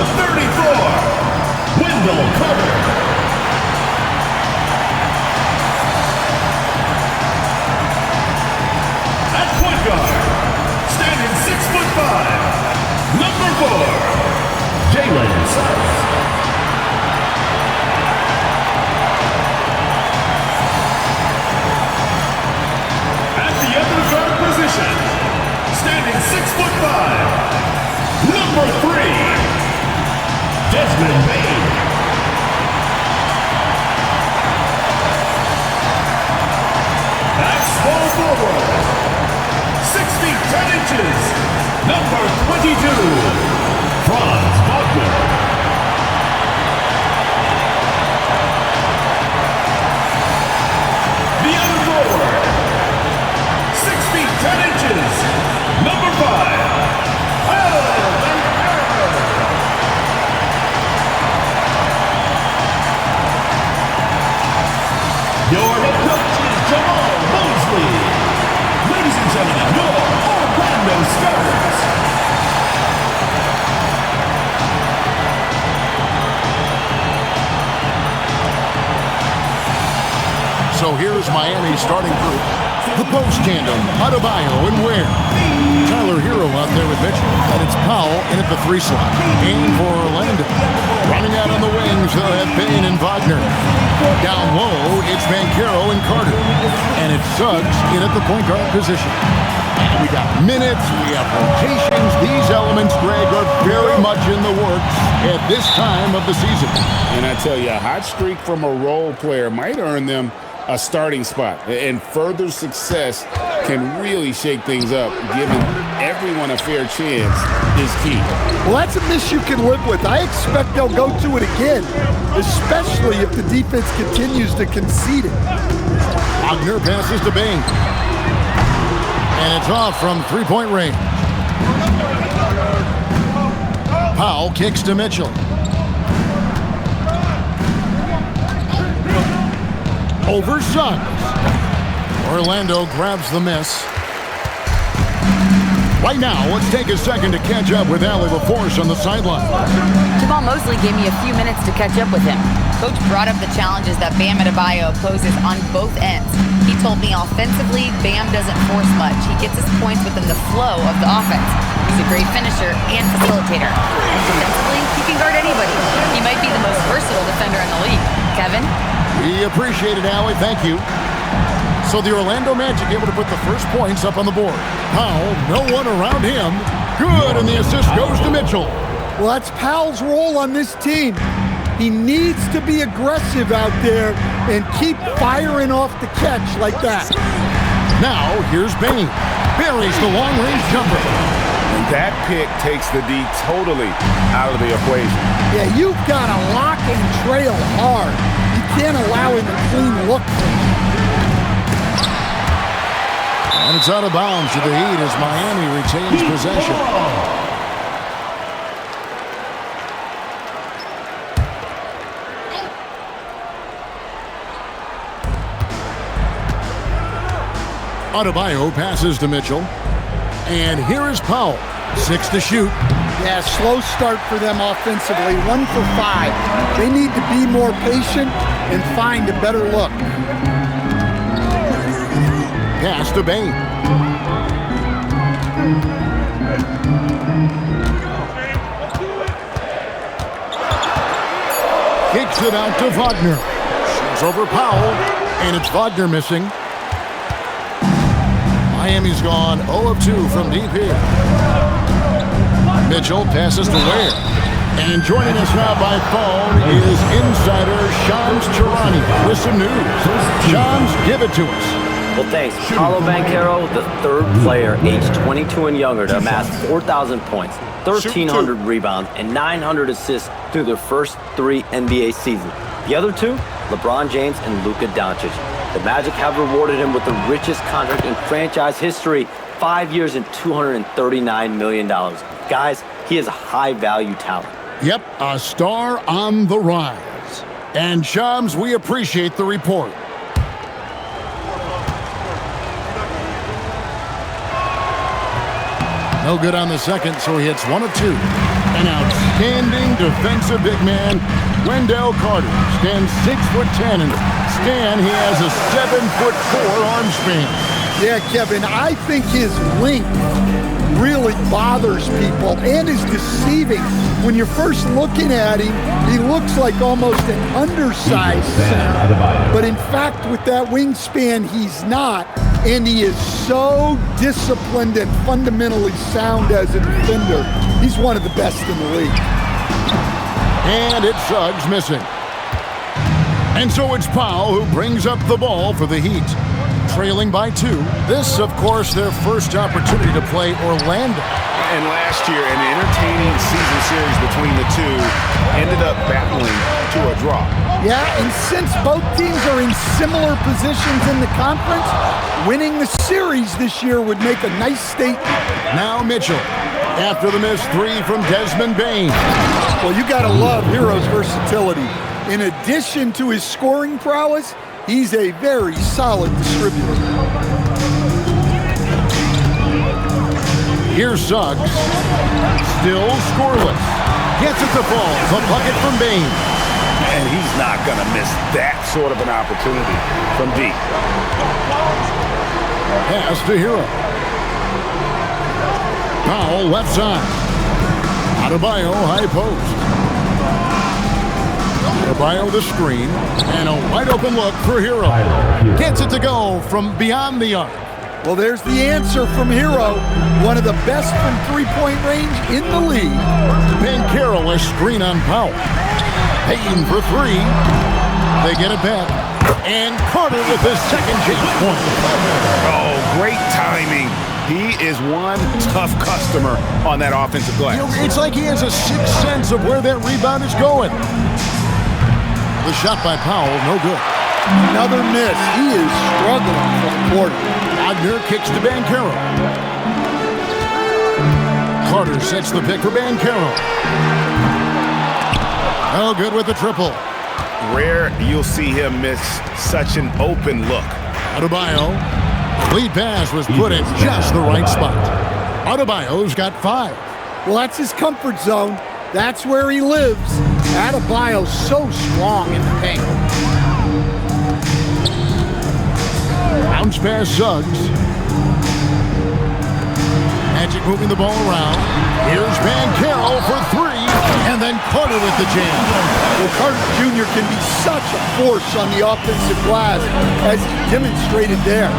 34, Wendell Carter. At point guard, standing 6'5", number 4, Jalen Suggs. At the other guard position, standing 6'5", number 3, Desmond Bain. At small forward, 6 feet 10 inches, number 22, Franz Wagner. The other forward, 6 feet 10 inches, number 5, your head coach is Jamal Mosley. Ladies and gentlemen, your Orlando Stars. So here's Miami's starting group. The post tandem, Adebayo and Ware. Tyler Hero out there with Mitchell. And it's Powell in at the 3 slot. Aim for Orlando. Running out on the wings, they'll have Bain and Wagner. Down low, it's Banchero and Carter. And it's Suggs in at the point guard position. And we got minutes, we have rotations. These elements, Greg, are very much in the works at this time of the season. And I tell you, a hot streak from a role player might earn them a starting spot. And further success can really shake things up. Giving everyone a fair chance is key. Well, that's a miss you can live with. I expect they'll go to it again, especially if the defense continues to concede it. Wagner passes to Bain. And it's off from three-point range. Powell kicks to Mitchell. Over Suggs. Orlando grabs the miss. Right now, let's take a second to catch up with Allie LaForce on the sideline. Jamal Mosley gave me a few minutes to catch up with him. Coach brought up the challenges that Bam Adebayo poses on both ends. He told me offensively, Bam doesn't force much. He gets his points within the flow of the offense. He's a great finisher and facilitator. And defensively, he can guard anybody. He might be the most versatile defender in the league. Kevin? We appreciate it, Allie. Thank you. So the Orlando Magic able to put the first points up on the board. Powell, no one around him. Good, and the assist goes to Mitchell. Well, that's Powell's role on this team. He needs to be aggressive out there and keep firing off the catch like that. Now, here's Bain. Buries the long-range jumper. And that pick takes the D totally out of the equation. Yeah, you've got to lock and trail hard. You can't allow him a clean look. And it's out of bounds to the Heat as Miami retains possession. Adebayo passes to Mitchell. And here is Powell. 6 to shoot. Yeah, slow start for them offensively. 1 for 5. They need to be more patient and find a better look. Pass to Bain. Kicks it out to Wagner. Shoots over Powell, and it's Wagner missing. Miami's gone 0 of 2 from deep here. Mitchell passes to Ware. And joining us now by phone is insider Shams Charania with some news. Shams, give it to us. Well, thanks. Paolo Banchero, the third player aged 22 and younger to amass 4,000 points, 1,300 rebounds, and 900 assists through their first 3 NBA seasons. The other 2, LeBron James and Luka Doncic. The Magic have rewarded him with the richest contract in franchise history, 5 years and $239 million. Guys, he is a high-value talent. Yep, a star on the rise. And Shams, we appreciate the report. No good on the second, so he hits 1 of 2. And out. outstanding defensive big man, Wendell Carter, stands 6'10", and Stan, he has a 7'4" arm span. Yeah, Kevin, I think his length really bothers people and is deceiving. When you're first looking at him, he looks like almost an undersized center. But in fact, with that wingspan, he's not. And he is so disciplined and fundamentally sound as a defender. He's one of the best in the league. And it's Suggs missing. And so it's Powell who brings up the ball for the Heat. Trailing by 2. This, of course, their first opportunity to play Orlando. And last year, an entertaining season series between the two ended up battling to a draw. Yeah, and since both teams are in similar positions in the conference, winning the series this year would make a nice statement. Now Mitchell, after the missed 3 from Desmond Bain. Well, you gotta love Hero's versatility. In addition to his scoring prowess, he's a very solid distributor. Here's Suggs, still scoreless. Gets it to fall, the bucket from Bain. And he's not going to miss that sort of an opportunity from deep. Pass to Hero. Powell left side. Adebayo high post. Adebayo the screen, and a wide open look for Hero. Gets it to go from beyond the arc. Well, there's the answer from Hero, one of the best from three-point range in the league. Banchero a screen on Powell. Payton for 3. They get it back. And Carter with his second chance point. Oh, great timing. He is one tough customer on that offensive glass. You know, it's like he has a sixth sense of where that rebound is going. The shot by Powell, no good. Another miss. He is struggling for the quarter. Wagner kicks to Banchero. Carter sets the pick for Banchero. No good with the triple. Rare you'll see him miss such an open look. Adebayo. Lead pass was put in just the right spot. Adebayo's got 5. Well, that's his comfort zone. That's where he lives. Adebayo's so strong in the paint. Bounce pass Suggs. Magic moving the ball around. Here's Banchero for 3, and then Carter with the jam. Well, Carter Jr. can be such a force on the offensive glass, as he demonstrated there.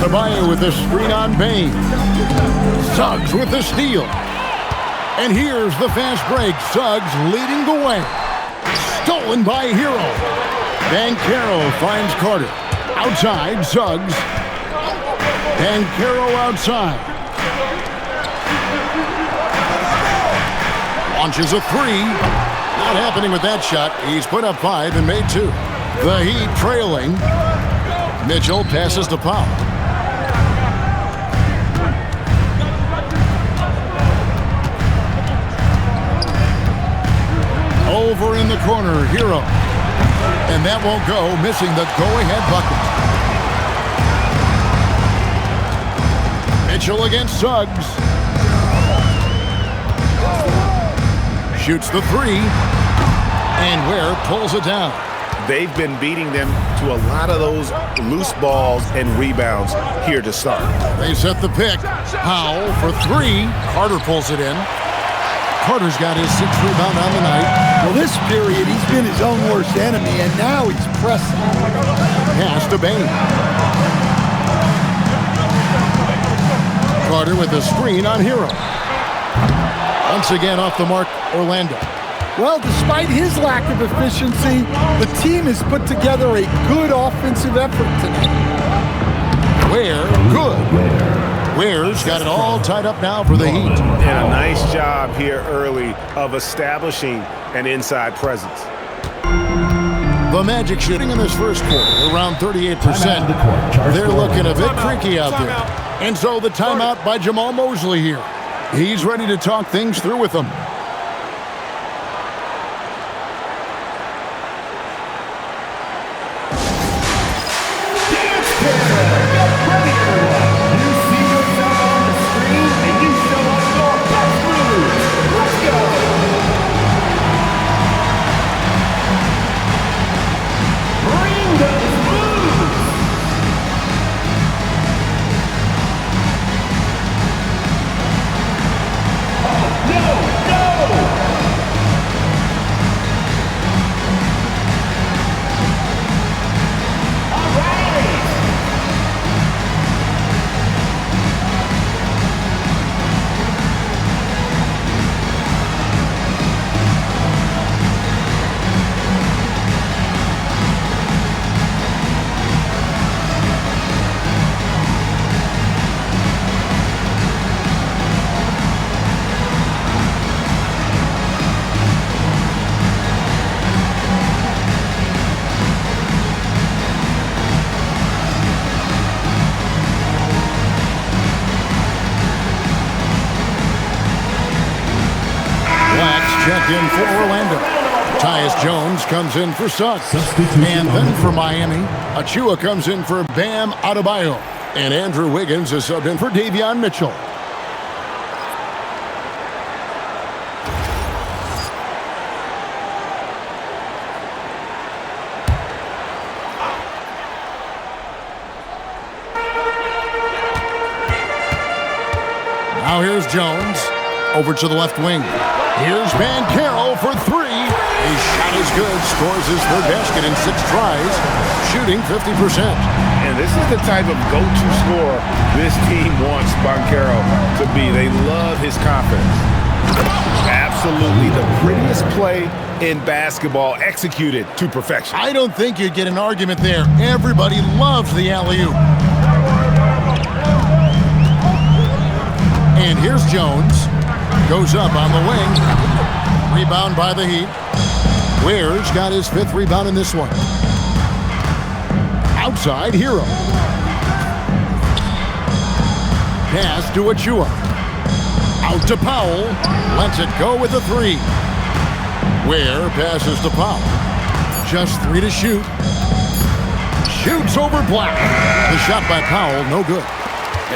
Adebayo with the screen on Bain. Suggs with the steal. And here's the fast break. Suggs leading the way. Stolen by Hero. Banchero finds Carter. Outside, Suggs. Banchero outside. Launches a 3. Not happening with that shot. He's put up 5 and made 2. The Heat trailing. Mitchell passes to Powell. Over in the corner, Hero. And that won't go, missing the go-ahead bucket. Mitchell against Suggs. Shoots the 3. And Ware pulls it down. They've been beating them to a lot of those loose balls and rebounds here to start. They set the pick. Powell for 3. Carter pulls it in. Carter's got his 6th rebound on the night. Well, this period, he's been his own worst enemy, and now he's pressing. Pass to Bain. Carter with the screen on Hero. Once again off the mark, Orlando. Well, despite his lack of efficiency, the team has put together a good offensive effort tonight. Ware, good. Ware's got it all tied up now for the Heat. And a nice job here early of establishing an inside presence. The Magic shooting in this first quarter around 38%. They're looking a bit creaky out there. And so the timeout by Jamal Mosley here. He's ready to talk things through with them. in for Orlando. Tyus Jones comes in for Suggs. And then for Miami, Achua comes in for Bam Adebayo. And Andrew Wiggins is subbed in for Davion Mitchell. Now here's Jones. Over to the left wing. Here's Banchero for three. His shot is good. Scores his third basket in 6 tries. Shooting 50%. And this is the type of go-to scorer this team wants Banchero to be. They love his confidence. Absolutely the prettiest play in basketball, executed to perfection. I don't think you'd get an argument there. Everybody loves the alley-oop. And here's Jones. Goes up on the wing. Rebound by the Heat. Ware's got his 5th rebound in this one. Outside, Hero. Pass to Achua. Out to Powell. Lets it go with a 3. Ware passes to Powell. Just 3 to shoot. Shoots over Black. The shot by Powell, no good.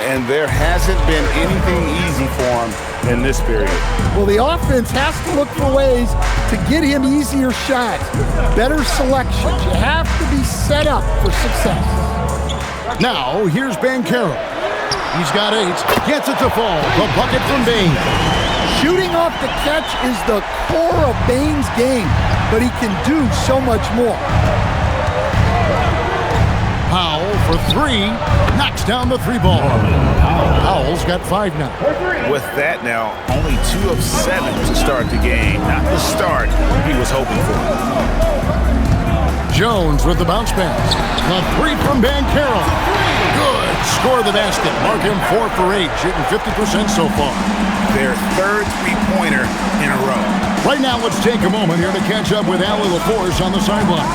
And there hasn't been anything easy for him in this period. Well, the offense has to look for ways to get him easier shots, better selections. You have to be set up for success. Now, here's Banchero. He's got 8. Gets it to fall. The bucket from Bain. Shooting off the catch is the core of Bain's game, but he can do so much more. Powell for 3. Knocks down the 3 ball. Powell's got 5 now. With that now, only 2 of 7 to start the game. Not the start he was hoping for. Jones with the bounce pass. The 3 from Banchero. Good. Score the basket. Mark him 4 for 8. Shooting 50% so far. Their 3rd three-pointer in a row. Right now, let's take a moment here to catch up with Allie LaForce on the sideline.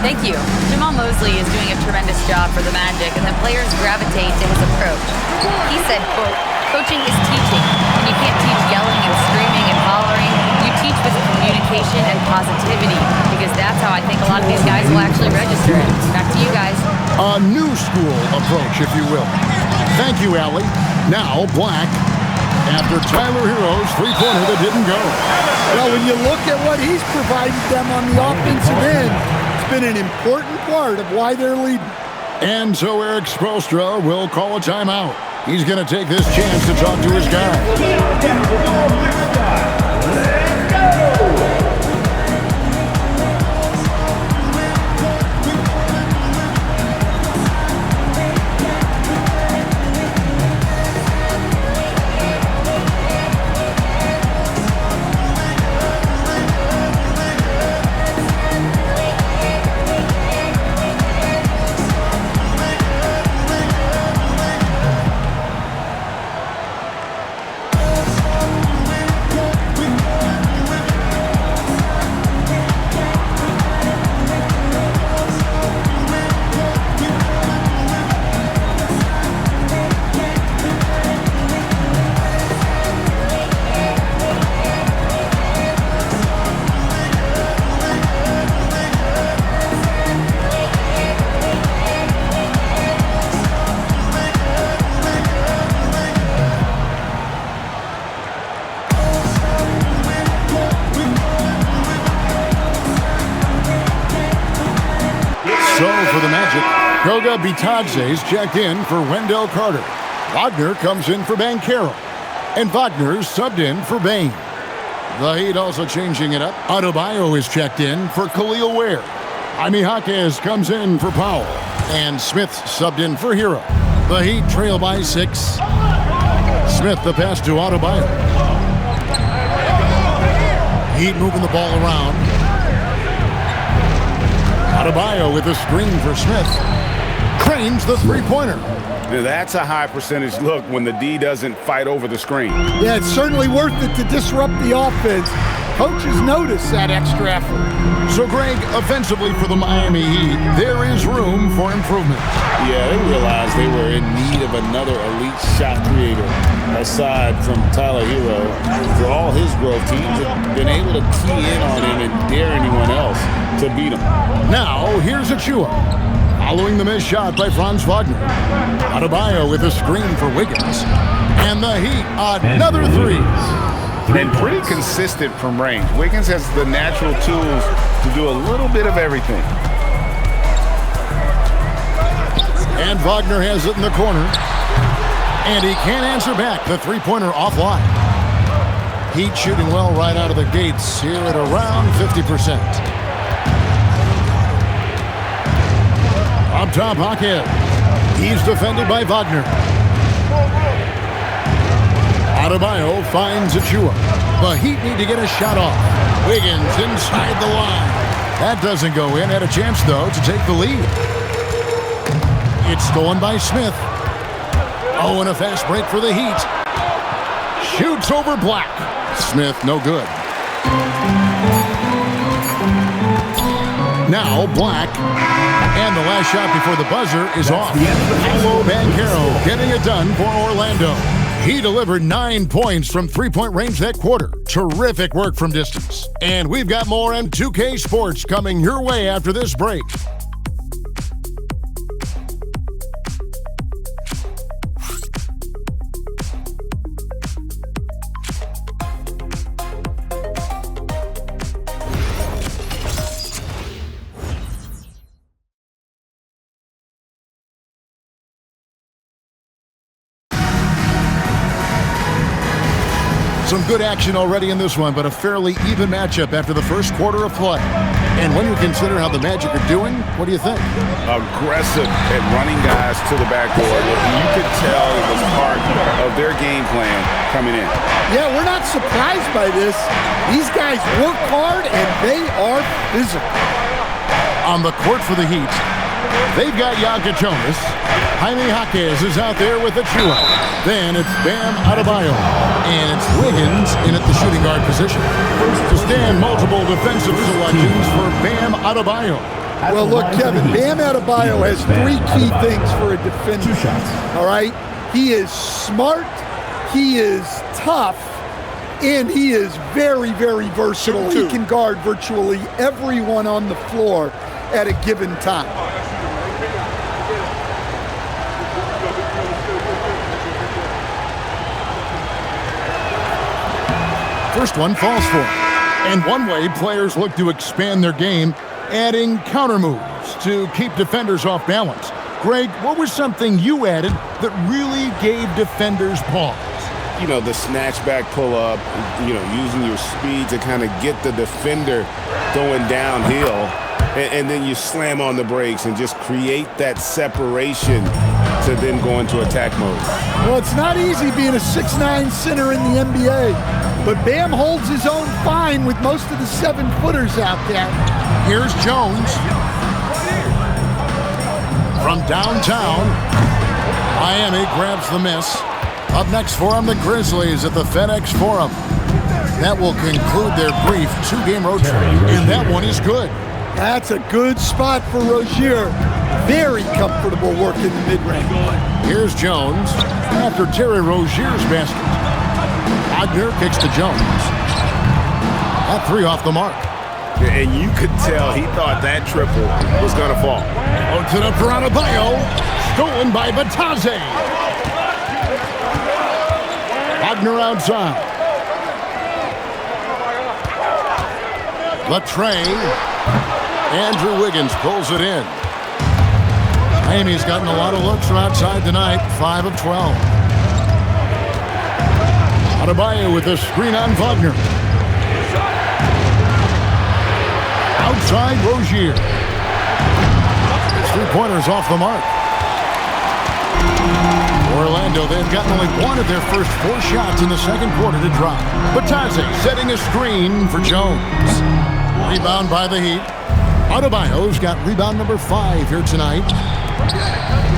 Thank you. Jamal Mosley is doing a tremendous job for the Magic, and the players gravitate to his approach. He said, quote, "Coaching is teaching, and you can't teach yelling and screaming and hollering. You teach with communication and positivity, because that's how I think a lot of these guys will actually register it." Back to you guys. A new school approach, if you will. Thank you, Allie. Now, Black. After Tyler Hero's 3-pointer that didn't go. Well, when you look at what he's provided them on the offensive end, it's been an important part of why they're leading. And so Eric Spoelstra will call a timeout. He's going to take this chance to talk to his guy. So for the Magic, Goga Bitadze's checked in for Wendell Carter. Wagner comes in for Banchero. And Wagner's subbed in for Bain. The Heat also changing it up. Adebayo is checked in for Khalil Ware. Jaime Jaquez comes in for Powell. And Smith subbed in for Hero. The Heat trail by 6. Smith the pass to Adebayo. Heat moving the ball around. Adebayo with a screen for Smith. Cranes the 3-pointer. That's a high percentage look when the D doesn't fight over the screen. Yeah, it's certainly worth it to disrupt the offense. Coaches notice that extra effort. So, Greg, offensively for the Miami Heat, there is room for improvement. Yeah, they realized they were in need of another elite shot creator. aside from Tyler Hero, for all his growth, teams have been able to key in on him and dare anyone else to beat him. Now, here's Achua. Following the missed shot by Franz Wagner. Adebayo with a screen for Wiggins. And the Heat, another three. And pretty consistent from range. Wiggins has the natural tools to do a little bit of everything. And Wagner has it in the corner. And he can't answer back. The three-pointer offline. Heat shooting well right out of the gates here at around 50%. Up top, Hackett. He's defended by Wagner. Adebayo finds Achua. The Heat need to get a shot off. Wiggins inside the line. That doesn't go in. Had a chance, though, to take the lead. It's stolen by Smith. Oh, and a fast break for the Heat. Shoots over Black. Smith, no good. Now Black. And the last shot before the buzzer is off. Paolo Banchero getting it done for Orlando. He delivered 9 points from three-point range that quarter. Terrific work from distance. And we've got more M2K Sports coming your way after this break. Some good action already in this one, but a fairly even matchup after the first quarter of play. And when you consider how the Magic are doing, what do you think? Aggressive at running guys to the backboard. You could tell it was part of their game plan coming in. Yeah, we're not surprised by this. These guys work hard and they are physical. On the court for the Heat, they've got Jakob Jonas. Jaime Jaquez is out there with Achua. Then it's Bam Adebayo. And it's Wiggins in at the shooting guard position. To stand multiple defensive selections for Bam Adebayo. Well, look, Kevin, Bam Adebayo has three key things for a defender. 2 shots. All right? He is smart, he is tough, and he is very, very versatile. He can guard virtually everyone on the floor at a given time. First one falls for him. And one way players look to expand their game, adding counter moves to keep defenders off balance. Greg, what was something you added that really gave defenders pause? You know, the snatch back pull up, using your speed to kind of get the defender going downhill. And then you slam on the brakes and just create that separation to then go into attack mode. Well, it's not easy being a 6'9" center in the NBA, but Bam holds his own fine with most of the 7-footers out there. Here's Jones. From downtown, Miami grabs the miss. Up next for them, the Grizzlies at the FedEx Forum. That will conclude their brief 2-game road trip, and that one is good. That's a good spot for Rozier. Very comfortable work in the mid-range. Here's Jones after Terry Rozier's basket. Wagner kicks to Jones. That three off the mark. And you could tell he thought that triple was going to fall. Puts it up for Adebayo. Stolen by Batadze. Wagner outside. Latre. Andrew Wiggins pulls it in. Amy's gotten a lot of looks from outside tonight, 5 of 12. Adebayo with the screen on Wagner. Outside Rozier. Three-pointers off the mark. Orlando, they've gotten only one of their first 4 shots in the second quarter to drop. Batadze setting a screen for Jones. Rebound by the Heat. Adebayo's got rebound number 5 here tonight.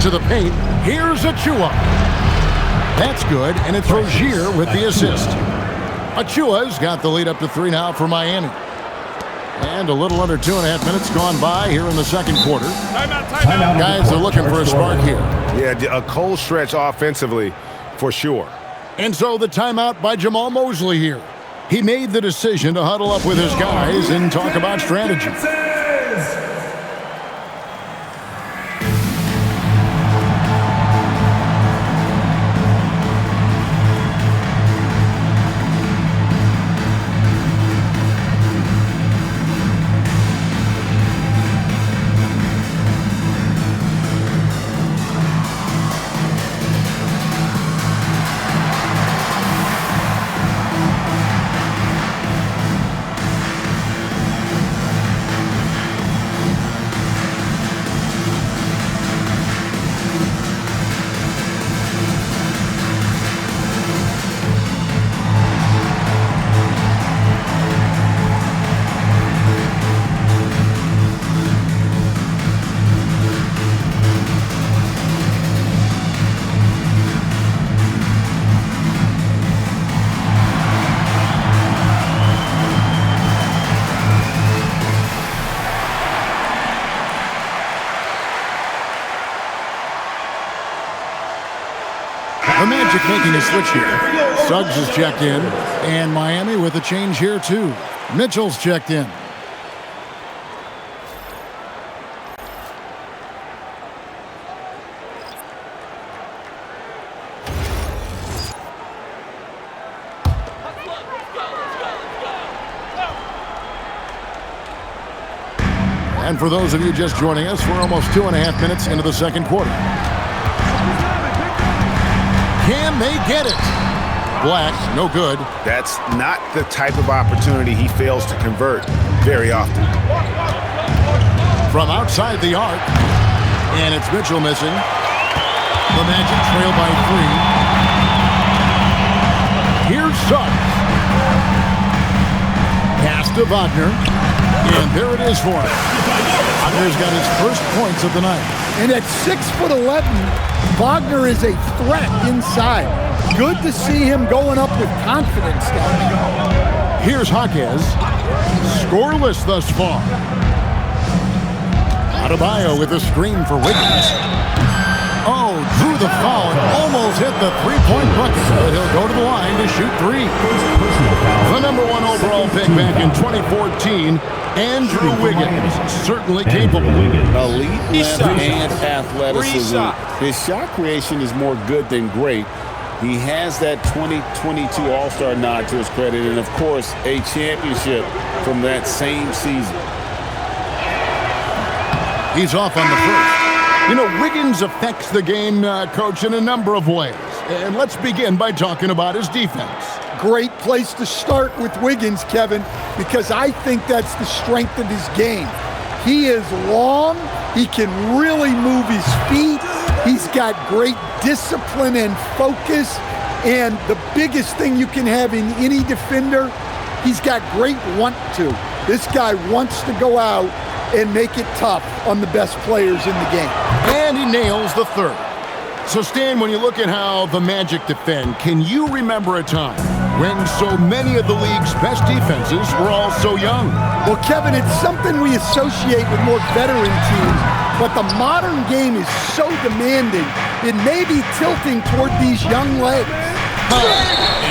To the paint. Here's Achua. That's good, and it's Rozier with the assist. Achua's got the lead up to 3 now for Miami. And a little under 2.5 minutes gone by here in the second quarter. Guys are looking for a spark here. Yeah, a cold stretch offensively for sure. And so the timeout by Jamal Mosley here. He made the decision to huddle up with his guys and talk about strategy. The Magic making a switch here. Suggs is checked in, and Miami with a change here too. Mitchell's checked in. And for those of you just joining us, we're almost 2.5 minutes into the second quarter. Can they get it? Black, no good. That's not the type of opportunity he fails to convert very often. From outside the arc, and it's Mitchell missing. The Magic trail by 3. Here's Suggs. Pass to Wagner, and there it is for him. Wagner's got his first points of the night. And at 6'11", Wagner is a threat inside. Good to see him going up with confidence down there. Here's Jaquez. Scoreless thus far. Adebayo with a screen for Wiggins. Oh, drew the foul and almost hit the three-point bucket, but he'll go to the line to shoot 3. The number 1 overall pick back in 2014, Andrew Wiggins, certainly capable. Elite left hand athleticism. His shot creation is more good than great. He has that 2022 All-Star nod to his credit, and of course, a championship from that same season. He's off on the first. You know, Wiggins affects the game, Coach, in a number of ways. And let's begin by talking about his defense. Great place to start with Wiggins, Kevin, because I think that's the strength of his game. He is long. He can really move his feet. He's got great discipline and focus. And the biggest thing you can have in any defender, he's got great want to. This guy wants to go out and make it tough on the best players in the game. And he nails the third. So, Stan, when you look at how the Magic defend, can you remember a time when so many of the league's best defenses were all so young? Well, Kevin, it's something we associate with more veteran teams, but the modern game is so demanding, it may be tilting toward these young legs.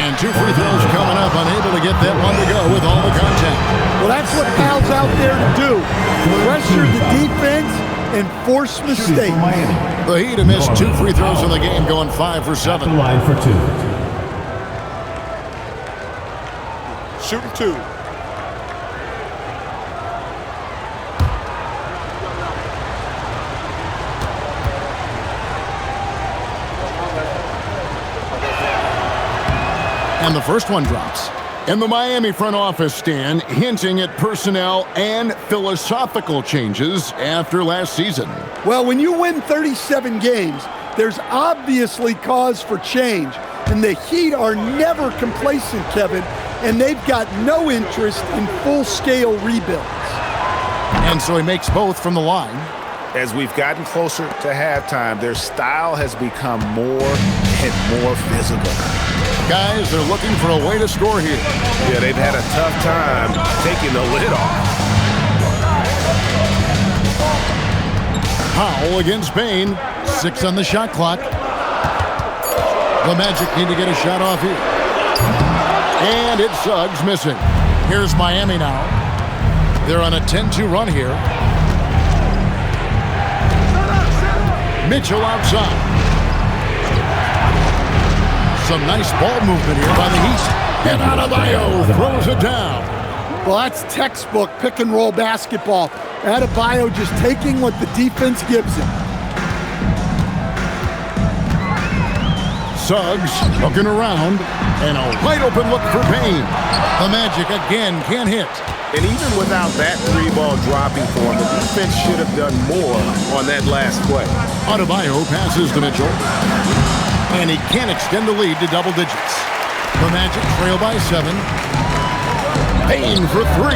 And 2 free throws coming up, unable to get that one to go with all the contact. Well, that's what Pal's out there to do. Pressure the defense and force mistakes. The Heat have missed 2 free throws in the game, going 5 for 7. Line for 2. Shooting 2. And the first one drops. And the Miami front office, Stan, hinting at personnel and philosophical changes after last season. Well, when you win 37 games, there's obviously cause for change. And the Heat are never complacent, Kevin, and they've got no interest in full-scale rebuilds. And so he makes both from the line. As we've gotten closer to halftime, their style has become more and more physical. Guys, they're looking for a way to score here. Yeah, they've had a tough time taking the lid off. Powell against Bain. 6 on the shot clock. The Magic need to get a shot off here. And it's Suggs missing. Here's Miami now. They're on a 10-2 run here. Mitchell outside. Some nice ball movement here by the Heat. And Adebayo throws it down. Well, that's textbook pick-and-roll basketball. Adebayo just taking what the defense gives him. Suggs looking around, and a wide-open look for Payne. The Magic again can't hit. And even without that three-ball dropping for him, the defense should have done more on that last play. Adebayo passes to Mitchell, and he can't extend the lead to double digits. The Magic trail by 7. Payne for 3.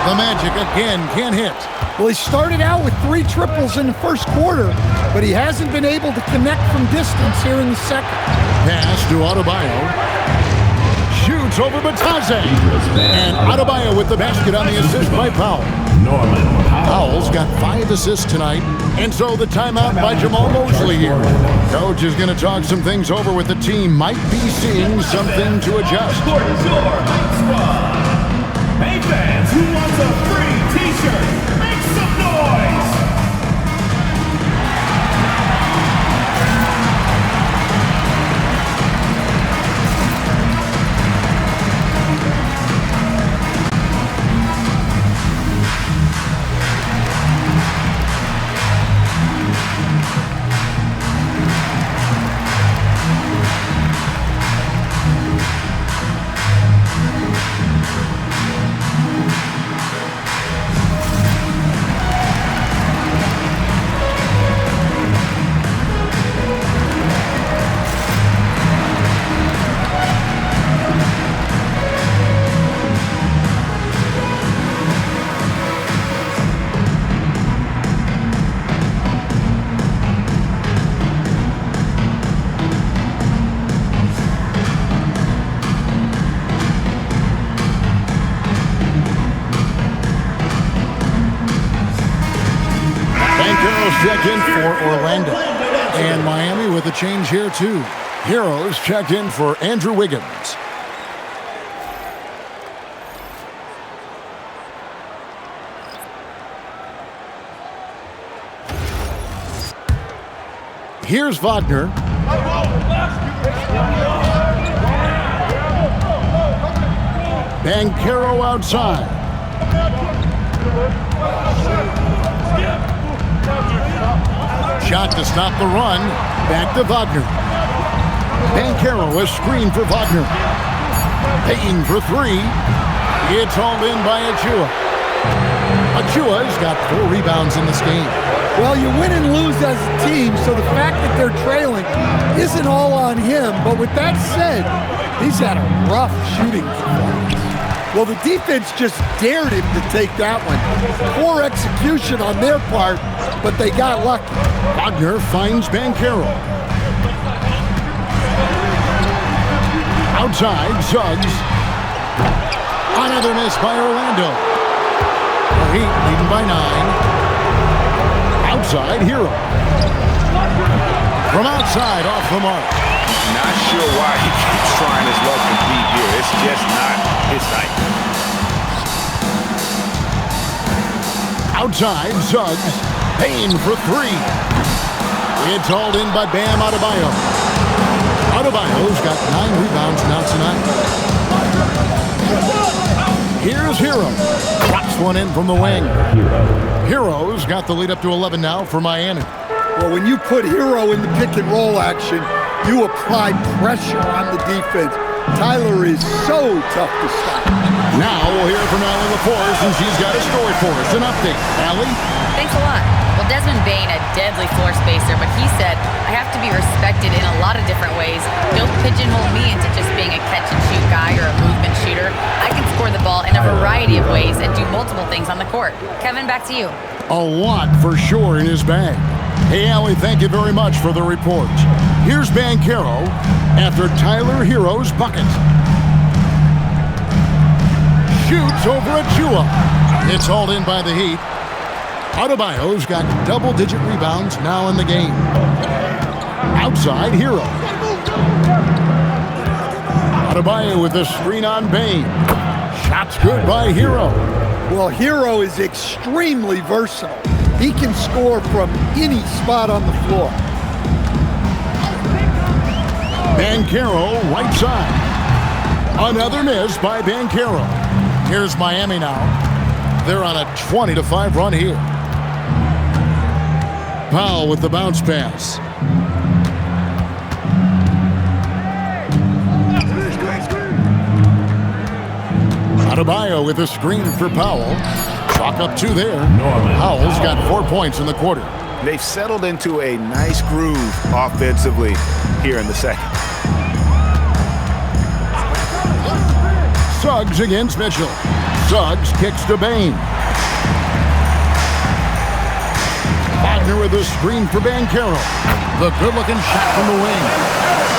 The Magic again can't hit. Well, he started out with 3 triples in the first quarter, but he hasn't been able to connect from distance here in the second. Pass to Adebayo. Shoots over Batadze. And Adebayo with the basket on the assist by Powell. Powell's got 5 assists tonight, and so the timeout by Jamal Mosley here. Coach is going to talk some things over with the team. Might be seeing something to adjust. Hey fans, who wants a free t-shirt? Make some noise! Check in for Orlando. And Miami with a change here too. Heroes checked in for Andrew Wiggins. Here's Wagner. Banchero outside. Shot to stop the run. Back to Wagner. Banchero a screen for Wagner. Payne for 3. It's hauled in by Achua. Achua's got 4 rebounds in this game. Well, you win and lose as a team, so the fact that they're trailing isn't all on him. But with that said, he's had a rough shooting performance. Well, the defense just dared him to take that one. Poor execution on their part, but they got lucky. Wagner finds Banchero. Outside, Suggs. Another miss by Orlando. The Heat leading by 9. Outside, Hero. From outside, off the mark. Not sure why he keeps trying his luck to beat here. It's just not his night. Outside, Suggs. Payne for 3. It's hauled in by Bam Adebayo. Adebayo's got 9 rebounds now tonight. Here's Hero. Drops one in from the wing. Hero's got the lead up to 11 now for Miami. Well, when you put Hero in the pick and roll action, you apply pressure on the defense. Tyler is so tough to stop. Now we'll hear from Allie LaForce, and she's got a story for us. An update. Allie? Thanks a lot. Well, Desmond Bain, a deadly floor spacer, but he said, I have to be respected in a lot of different ways. Don't pigeonhole me into just being a catch-and-shoot guy or a movement shooter. I can score the ball in a variety of ways and do multiple things on the court. Kevin, back to you. A lot for sure in his bag. Hey, Allie, thank you very much for the report. Here's Banchero after Tyler Hero's bucket. Shoots over Achua. It's hauled in by the Heat. Adebayo's got double-digit rebounds now in the game. Outside, Hero. Adebayo with the screen on Bain. Shot's good by Hero. Well, Hero is extremely versatile. He can score from any spot on the floor. Banchero, right side. Another miss by Banchero. Here's Miami now. They're on a 20-5 run here. Powell with the bounce pass. Adebayo with a screen for Powell. Chalk up 2 there. Powell's got 4 points in the quarter. They've settled into a nice groove offensively here in the second. Suggs against Mitchell. Suggs kicks to Bain. Wagner with a screen for Banchero. The good-looking shot from the wing.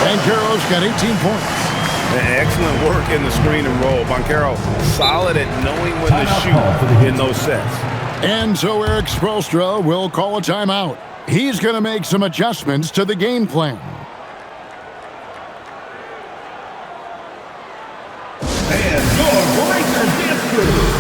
Banchero's got 18 points. Excellent work in the screen and roll. Banchero solid at knowing when to shoot in those sets. And so Eric Spoelstra will call a timeout. He's going to make some adjustments to the game plan. And your breaker dance crew.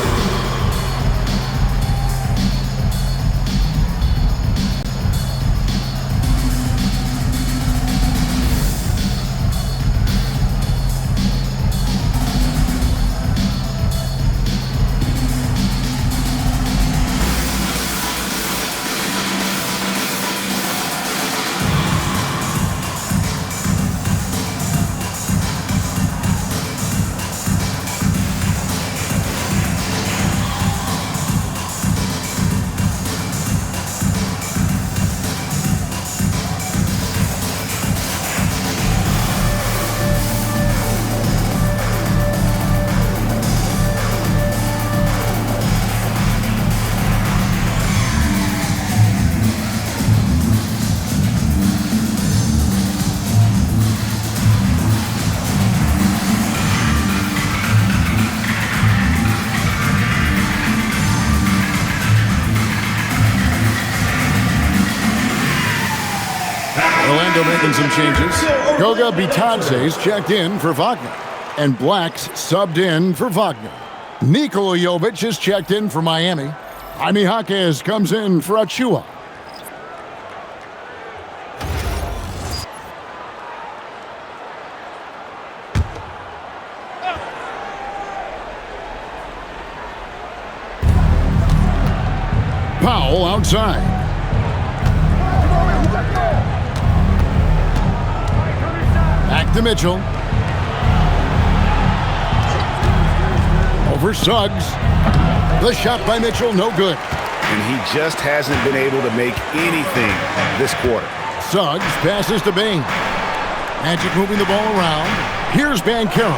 Orlando making some changes. Goga Bitadze's checked in for Wagner. And Black's subbed in for Wagner. Nikola Jovic is checked in for Miami. Jaime Jaquez comes in for Achua. Powell outside. Back to Mitchell. Over Suggs. The shot by Mitchell, no good. And he just hasn't been able to make anything this quarter. Suggs passes to Bain. Magic moving the ball around. Here's Banchero.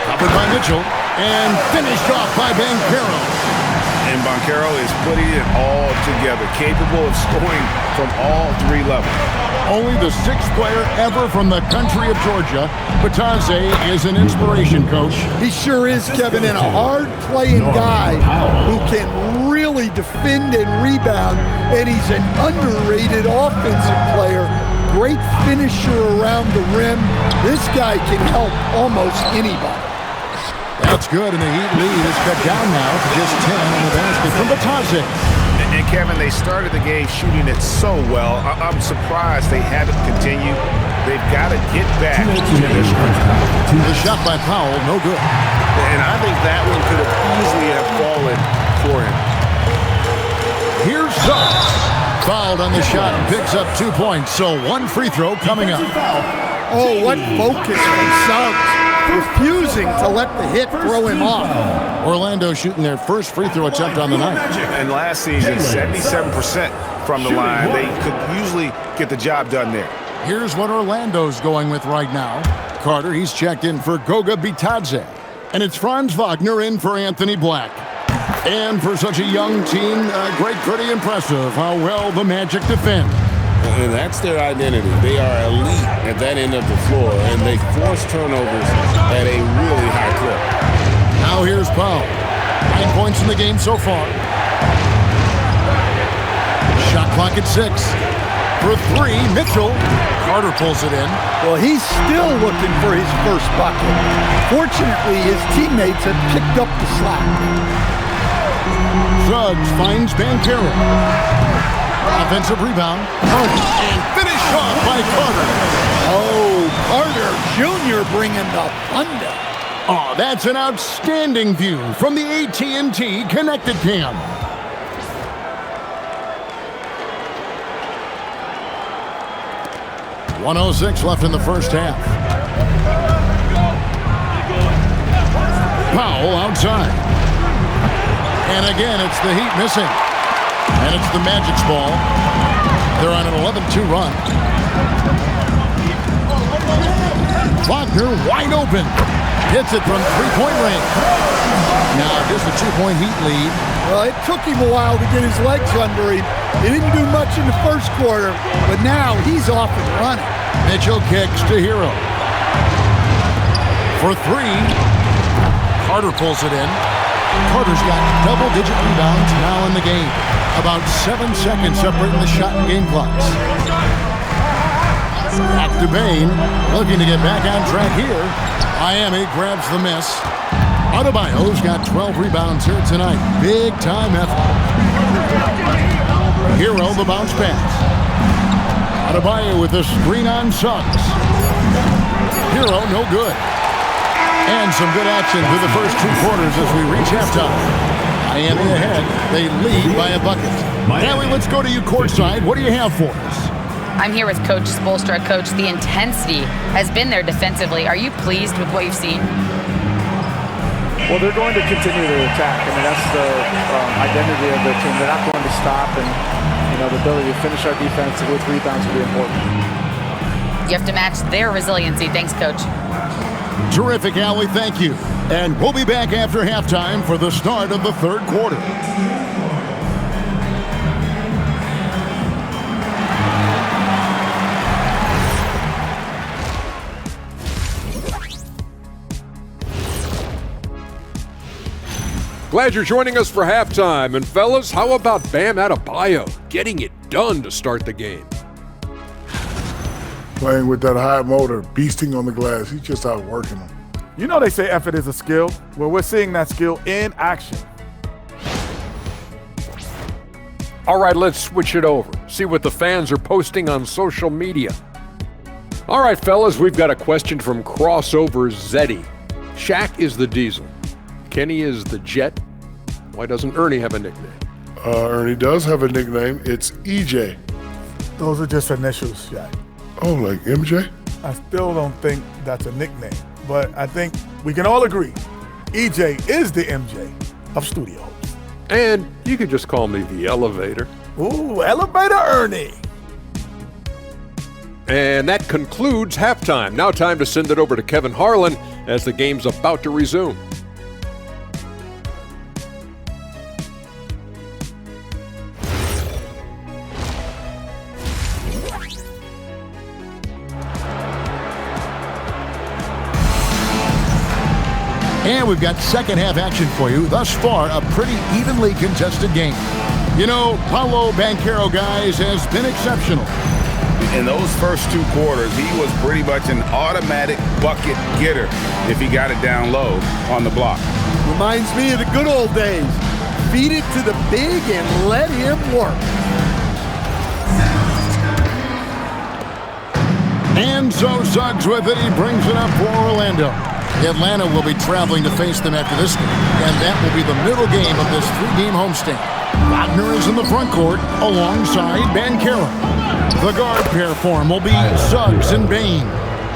Covered by Mitchell. And finished off by Banchero. And Banchero is putting it all together, capable of scoring from all three levels. Only the sixth player ever from the country of Georgia. Bitadze is an inspiration, Coach. He sure is, Kevin, and a hard-playing guy who can really defend and rebound, and he's an underrated offensive player. Great finisher around the rim. This guy can help almost anybody. That's good, and the Heat lead is cut down now to just 10 on the basket from Bitadze. And Kevin, they started the game shooting it so well. I'm surprised they haven't continued. They've got to get back to this one. The shot by Powell, no good. And I think that one could have easily have fallen for him. Here's Suggs. Fouled on the shot and picks up 2 points, so one free throw coming up. Oh, what focus from Suggs. Refusing to let the hit throw him off. Orlando shooting their first free throw attempt on the night. And last season, 77% from the line. They could usually get the job done there. Here's what Orlando's going with right now. Carter, he's checked in for Goga Bitadze. And it's Franz Wagner in for Anthony Black. And for such a young team, pretty impressive how well the Magic defend. And that's their identity. They are elite at that end of the floor, and they force turnovers at a really high clip. Now here's Powell. 9 points in the game so far. Shot clock at 6. For three, Mitchell. Carter pulls it in. Well, he's still looking for his first bucket. Fortunately, his teammates have picked up the slack. Suggs finds Banchero. Offensive rebound. Carter. And finish off by Carter. Oh, Carter Jr. bringing the thunder. Oh, that's an outstanding view from the AT&T Connected Cam. .106 left in the first half. Powell outside. And again, it's the Heat missing. And it's the Magic's ball. They're on an 11-2 run. Wagner wide open. Hits it from three-point range. Now just a 2-point Heat lead. Well, it took him a while to get his legs under him. He didn't do much in the first quarter, but now he's off and running. Mitchell kicks to Hero. For three, Carter pulls it in. Carter's got double-digit rebounds now in the game. About 7 seconds separating the shot and game clocks. Back to Bain, looking to get back on track here. Miami grabs the miss. Adebayo's got 12 rebounds here tonight. Big-time effort. Hero, the bounce pass. Adebayo with the screen on Suggs. Hero, no good. And some good action through the first 2 quarters as we reach halftime. Miami ahead. They lead by a bucket. Miami, let's go to you courtside. What do you have for us? I'm here with Coach Spoelstra. Coach, the intensity has been there defensively. Are you pleased with what you've seen? Well, they're going to continue to attack. I mean, that's the identity of their team. They're not going to stop, and the ability to finish our defense with rebounds will be important. You have to match their resiliency. Thanks, Coach. Terrific, Allie. Thank you. And we'll be back after halftime for the start of the third quarter. Glad you're joining us for halftime. And fellas, how about Bam Adebayo getting it done to start the game? Playing with that high motor, beasting on the glass. He's just outworking them. You know they say effort is a skill. Well, we're seeing that skill in action. All right, let's switch it over. See what the fans are posting on social media. All right, fellas, we've got a question from Crossover Zeddy. Shaq is the Diesel. Kenny is the Jet. Why doesn't Ernie have a nickname? Ernie does have a nickname. It's EJ. Those are just initials, Jack. Oh, like MJ? I still don't think that's a nickname, but I think we can all agree EJ is the MJ of Studio Hopes. And you could just call me the Elevator. Ooh, Elevator Ernie. And that concludes halftime. Now time to send it over to Kevin Harlan as the game's about to resume. And we've got second half action for you. Thus far, a pretty evenly contested game. Paolo Banchero, guys, has been exceptional. In those first 2 quarters, he was pretty much an automatic bucket getter if he got it down low on the block. Reminds me of the good old days. Feed it to the big and let him work. And so Suggs with it. He brings it up for Orlando. Atlanta will be traveling to face them after this game, and that will be the middle game of this 3-game homestand. Wagner is in the front court alongside Banchero. The guard pair form will be Suggs and Bain,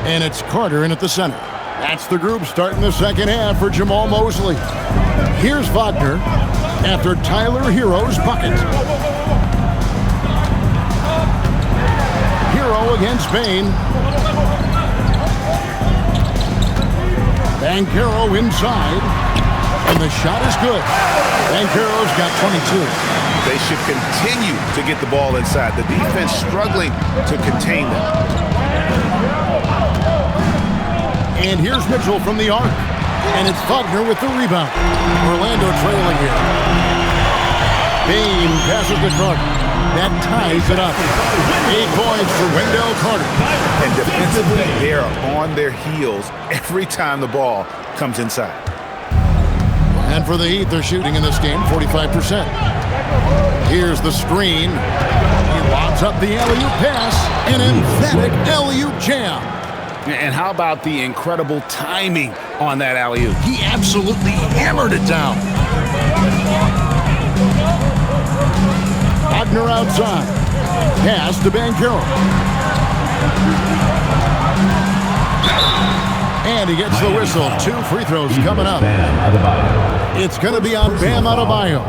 and it's Carter in at the center. That's the group starting the second half for Jamal Mosley. Here's Wagner after Tyler Hero's bucket. Hero against Bain. Banchero inside, and the shot is good. Banchero's got 22. They should continue to get the ball inside. The defense struggling to contain them. And here's Mitchell from the arc, and it's Wagner with the rebound. Orlando trailing here. Bain passes to Carter. That ties it up. 8 points for Wendell Carter. And defensively, they are on their heels every time the ball comes inside. And for the Heat, they're shooting in this game 45%. Here's the screen. He lobs up the alley-oop pass. An emphatic alley-oop jam. And how about the incredible timing on that alley-oop? He absolutely hammered it down. Wagner outside. Pass to Banchero. And he gets the whistle. 2 free throws coming up. It's going to be on Bam Adebayo.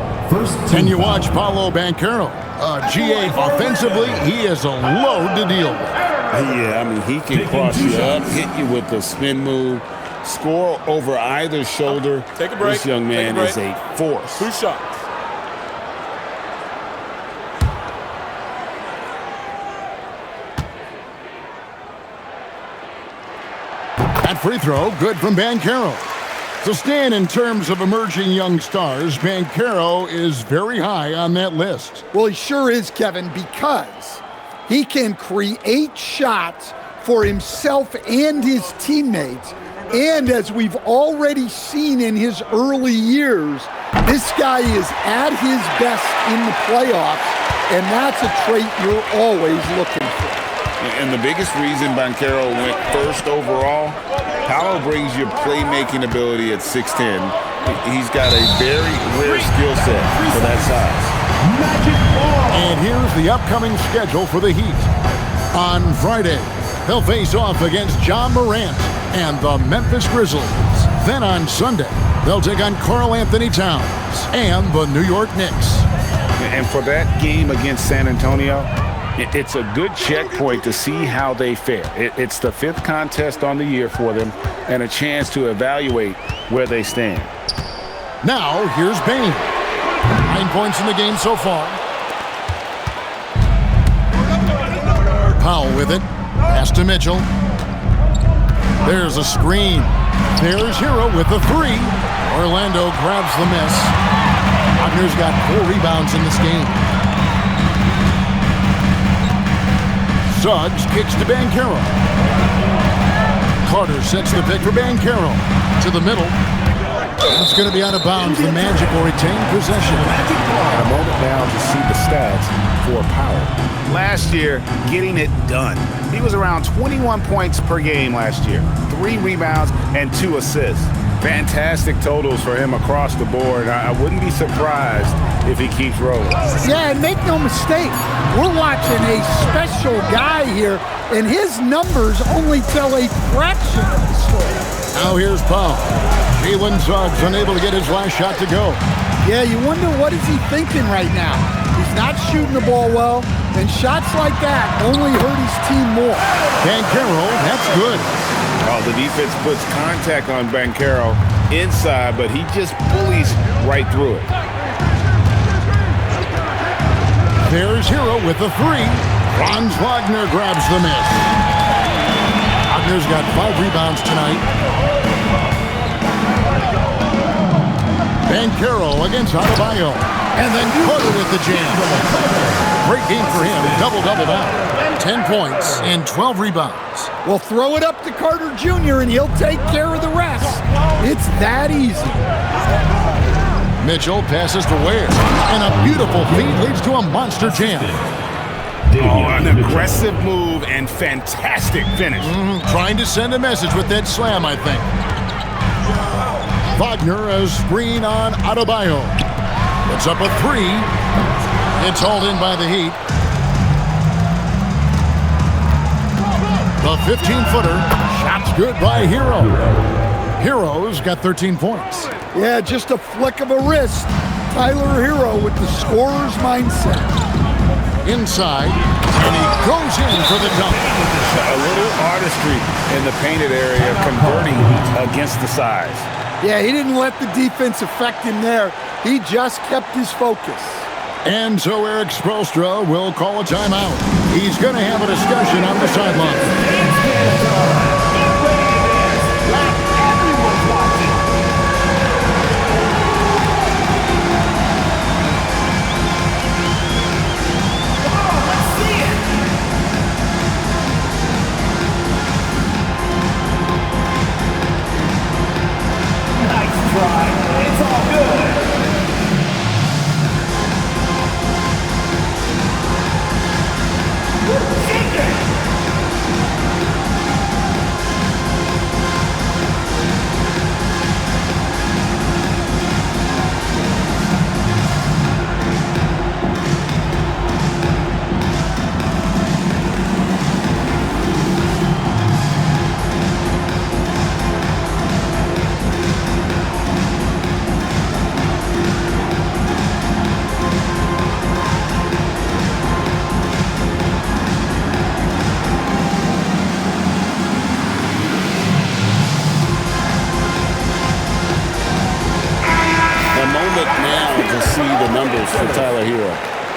Can you watch Paolo Banchero? GA offensively, he is a load to deal with. Yeah, I mean, he can cross you up, hit you with a spin move, score over either shoulder. Take a break. This young man is a force. 2 shots. That free throw, good from Banchero. So Stan, in terms of emerging young stars, Banchero is very high on that list. Well, he sure is, Kevin, because he can create shots for himself and his teammates. And as we've already seen in his early years, this guy is at his best in the playoffs, and that's a trait you're always looking for. And the biggest reason Banchero went first overall, Paolo brings you playmaking ability at 6'10". He's got a very rare skill set for that size. And here's the upcoming schedule for the Heat. On Friday, they'll face off against John Morant and the Memphis Grizzlies. Then on Sunday, they'll take on Karl Anthony Towns and the New York Knicks. And for that game against San Antonio, it's a good checkpoint to see how they fare. It's the 5th contest on the year for them and a chance to evaluate where they stand. Now, here's Bain. 9 points in the game so far. Powell with it. Pass to Mitchell. There's a screen. There's Hero with the 3. Orlando grabs the miss. Wagner's got 4 rebounds in this game. Suggs kicks to Banchero. Carter sets the pick for Banchero. To the middle. It's going to be out of bounds. The Magic will retain possession. A moment now to see the stats for Powell. Last year, getting it done. He was around 21 points per game last year. 3 rebounds and 2 assists. Fantastic totals for him across the board. I wouldn't be surprised if he keeps rolling. Yeah, and make no mistake, we're watching a special guy here, and his numbers only tell a fraction of the story. Now here's Powell. Jalen Suggs unable to get his last shot to go. Yeah, you wonder what is he thinking right now. He's not shooting the ball well, and shots like that only hurt his team more. Banchero, that's good. Oh, the defense puts contact on Banchero inside, but he just bullies right through it. There's Hero with the 3. Franz Wagner grabs the miss. Wagner's got 5 rebounds tonight. Banchero against Adebayo. And then Carter with the jam. Great game for him. Double-double out. 10 points and 12 rebounds. Well, throw it up to Carter Jr. and he'll take care of the rest. It's that easy. Mitchell passes to Ware. And a beautiful feed leads to a monster jam. Oh, an aggressive move and fantastic finish. Trying to send a message with that slam, I think. Wagner, a screen on Adebayo. It's up a 3. It's hauled in by the Heat. The 15-footer. Shot's good by Hero. Hero's got 13 points. Yeah, just a flick of a wrist. Tyler Hero with the scorer's mindset. Inside, and he goes in for the dunk. A little artistry in the painted area, converting against the size. Yeah, he didn't let the defense affect him there. He just kept his focus. And so Eric Spoelstra will call a timeout. He's going to have a discussion on the sideline.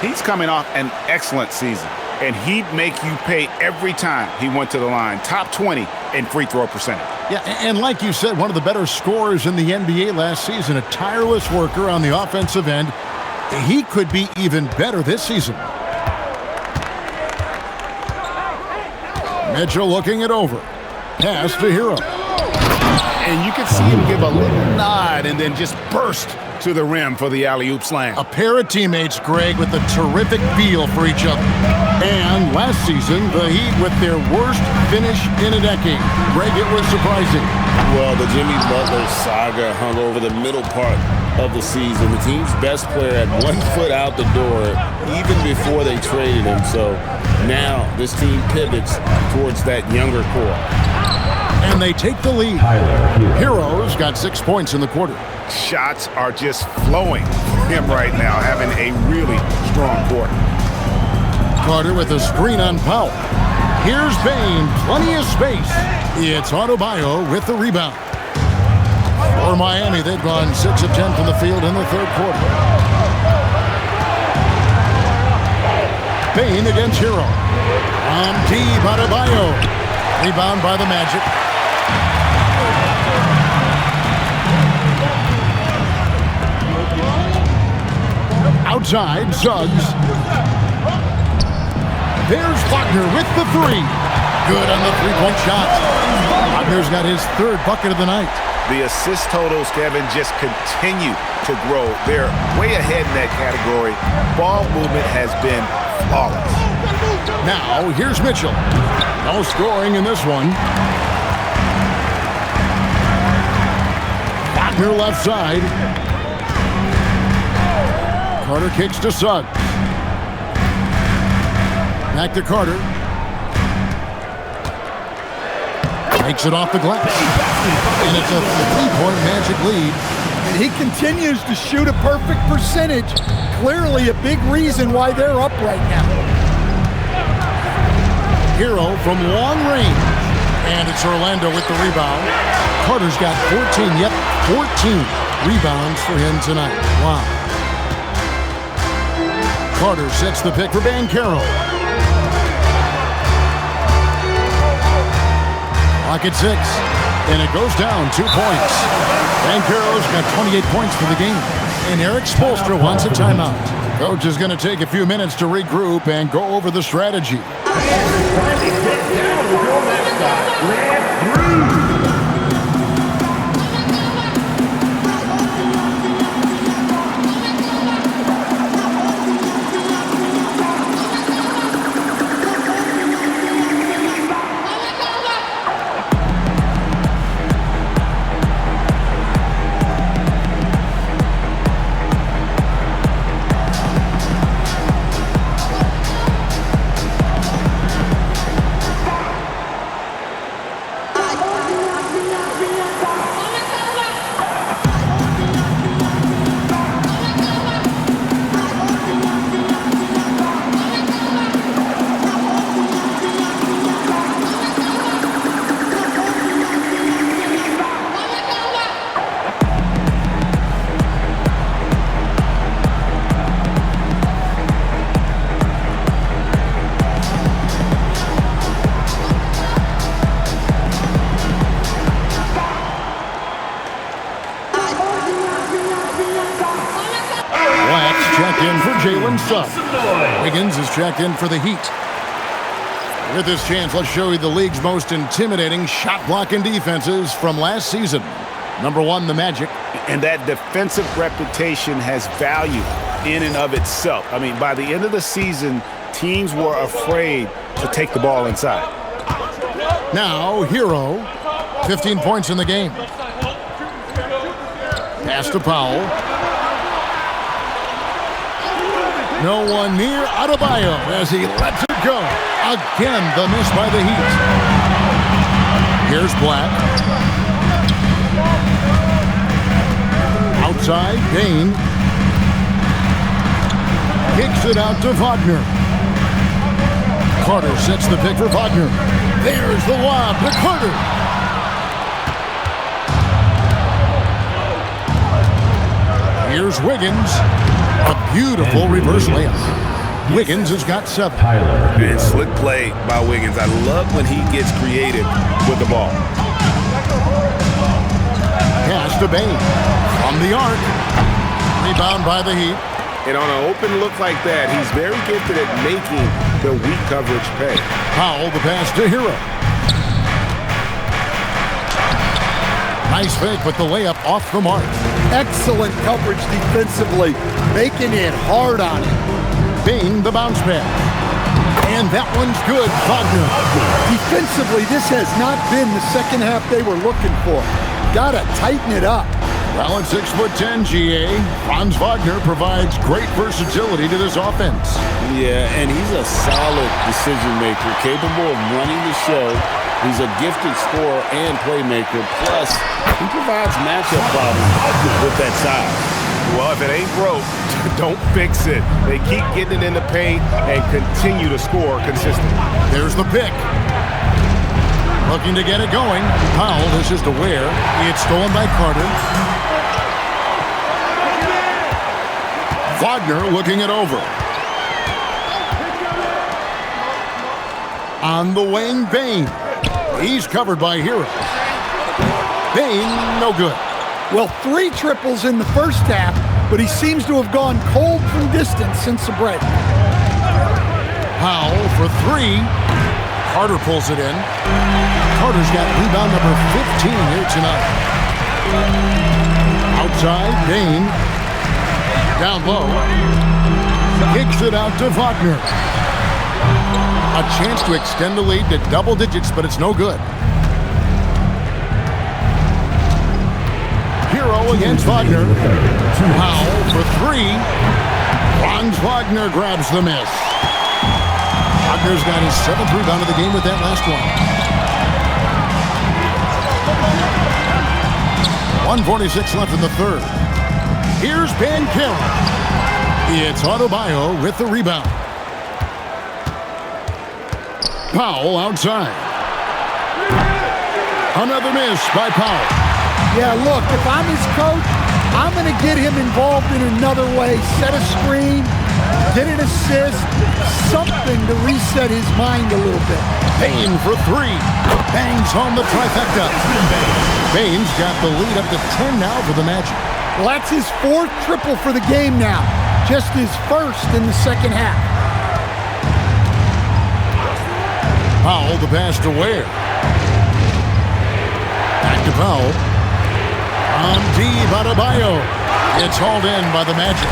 He's coming off an excellent season, and he'd make you pay every time he went to the line. Top 20 in free throw percentage. Yeah, and like you said, one of the better scorers in the NBA last season, a tireless worker on the offensive end. He could be even better this season. Mitchell looking it over. Pass to Hero. And you can see him give a little nod and then just burst to the rim for the alley-oop slam. A pair of teammates, Greg, with a terrific feel for each other. And last season, the Heat with their worst finish in a decade. Greg, it was surprising. Well, the Jimmy Butler saga hung over the middle part of the season. The team's best player had 1 foot out the door even before they traded him. So now this team pivots towards that younger core. And they take the lead. Hero's got 6 points in the quarter. Shots are just flowing for him right now, having a really strong quarter. Carter with a screen on Powell. Here's Bain, plenty of space. It's Adebayo with the rebound. For Miami, they've gone 6 of 10 from the field in the third quarter. Bain against Hero. On deep, Adebayo. Rebound by the Magic. Outside, Suggs. There's Wagner with the 3. Good on the three-point shot. Wagner's got his 3rd bucket of the night. The assist totals, Kevin, just continue to grow. They're way ahead in that category. Ball movement has been flawless. Now, here's Mitchell. No scoring in this one. Wagner left side. Carter kicks to Suggs. Back to Carter. Takes it off the glass. And it's a 3-point Magic lead. And he continues to shoot a perfect percentage. Clearly a big reason why they're up right now. Hero from long range. And it's Orlando with the rebound. Carter's got 14. Yep, 14 rebounds for him tonight. Wow. Carter sets the pick for Banchero. Clock at 6, and it goes down 2 points. Banchero's got 28 points for the game, and Eric Spoelstra wants a timeout. Coach is going to take a few minutes to regroup and go over the strategy. Wiggins is checked in for the Heat. With this chance, let's show you the league's most intimidating shot blocking defenses from last season. Number 1, the Magic. And that defensive reputation has value in and of itself. I mean, by the end of the season, teams were afraid to take the ball inside. Now, Hero, 15 points in the game. Pass to Powell. No one near Adebayo as he lets it go. Again, the miss by the Heat. Here's Black. Outside, Bain. Kicks it out to Wagner. Carter sets the pick for Wagner. There's the lob to Carter. Here's Wiggins. A beautiful reverse layup. Wiggins has got 7. And slick play by Wiggins. I love when he gets creative with the ball. Pass to Bain. From the arc. Rebound by the Heat. And on an open look like that, he's very gifted at making the weak coverage pay. Powell, the pass to Hero. Nice fake with the layup off the mark. Excellent coverage defensively, making it hard on him. Bain, the bounce pass. And that one's good. Wagner. Defensively, this has not been the second half they were looking for. Gotta tighten it up. Well, at 6'10", GA, Franz Wagner provides great versatility to this offense. Yeah, and he's a solid decision maker, capable of running the show. He's a gifted scorer and playmaker. Plus, he provides matchup problems with that size. Well, if it ain't broke, don't fix it. They keep getting it in the paint and continue to score consistently. There's the pick. Looking to get it going. Powell, this is to Ware. It's stolen by Carter. Wagner looking it over. On the wing, Bain. He's covered by Hero. Bain, no good. Well, 3 triples in the first half, but he seems to have gone cold from distance since the break. Powell for 3. Carter pulls it in. Carter's got rebound number 15 here tonight. Outside, Bain. Down low. Kicks it out to Wagner. A chance to extend the lead to double digits, but it's no good. Hero against Wagner. Powell for 3. Franz Wagner grabs the miss. Wagner's got his 7th rebound of the game with that last one. 1:46 left in the third. Here's Bancaro. It's Adebayo with the rebound. Powell outside. Another miss by Powell. Yeah, look, if I'm his coach, I'm going to get him involved in another way. Set a screen, get an assist, something to reset his mind a little bit. Bain for 3. Bangs home the trifecta. Bain's got the lead up to 10 now for the Magic. Well, that's his 4th triple for the game now. Just his 1st in the second half. Powell, the pass to Ware. Back to Powell. On deep, Adebayo. It's hauled in by the Magic.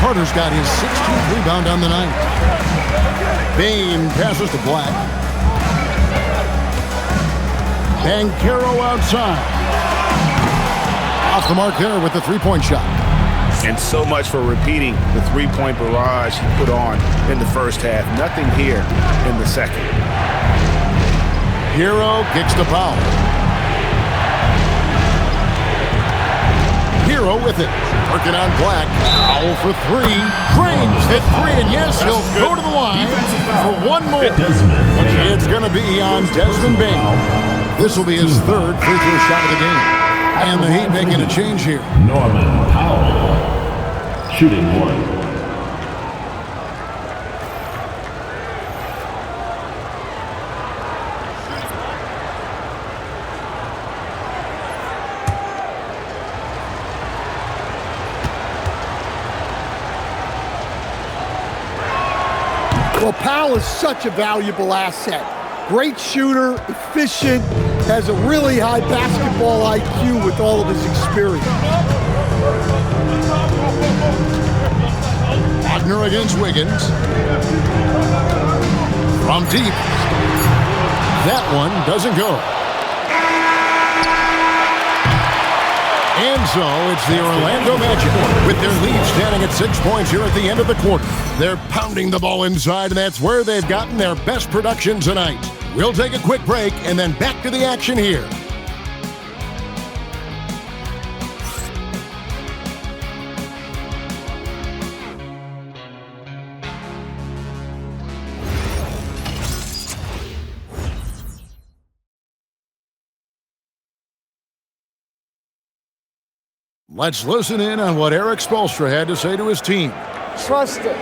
Carter's got his 16th rebound on the night. Bain passes to Black. Bancaro outside. Off the mark there with the three-point shot. And so much for repeating the three-point barrage he put on in the first half. Nothing here in the second. Hero kicks to Powell. Hero with it. Working on Black. Powell for 3. Drains hit 3, and yes, he'll go to the line for one more. It's going to be on Desmond Bain. This will be his 3rd free throw shot of the game. And the Heat making a change here. Norman Powell, shooting 1. Well, Powell is such a valuable asset. Great shooter, efficient, has a really high basketball IQ with all of his experience. Wagner against Wiggins. From deep. That one doesn't go. And so it's the Orlando Magic with their lead standing at 6 points here at the end of the quarter. They're pounding the ball inside, and that's where they've gotten their best production tonight. We'll take a quick break and then back to the action here. Let's listen in on what Eric Spoelstra had to say to his team. Trust it.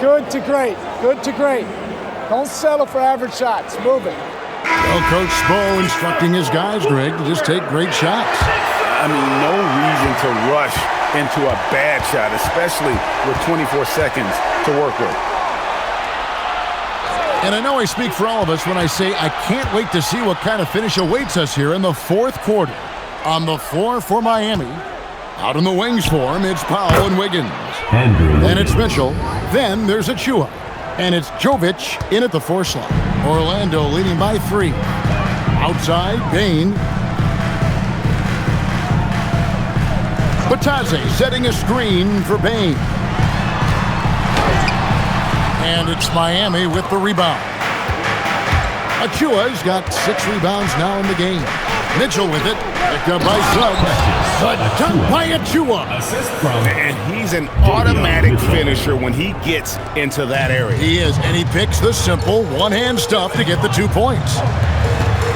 Good to great. Good to great. Don't settle for average shots. Move it. Well, Coach Spo instructing his guys, Greg, to just take great shots. I mean, no reason to rush into a bad shot, especially with 24 seconds to work with. And I know I speak for all of us when I say I can't wait to see what kind of finish awaits us here in the fourth quarter. On the floor for Miami, out in the wings for him, it's Powell and Wiggins. Then it's Mitchell. Then there's Achua. And it's Jovic in at the 4 slot. Orlando leading by 3. Outside, Bain. Batadze setting a screen for Bain. And it's Miami with the rebound. Achua's got 6 rebounds now in the game. Mitchell with it. Picked up by Suggs. A dunk by Achua. And he's an automatic finisher when he gets into that area. He is, and he picks the simple one-hand stuff to get the 2 points.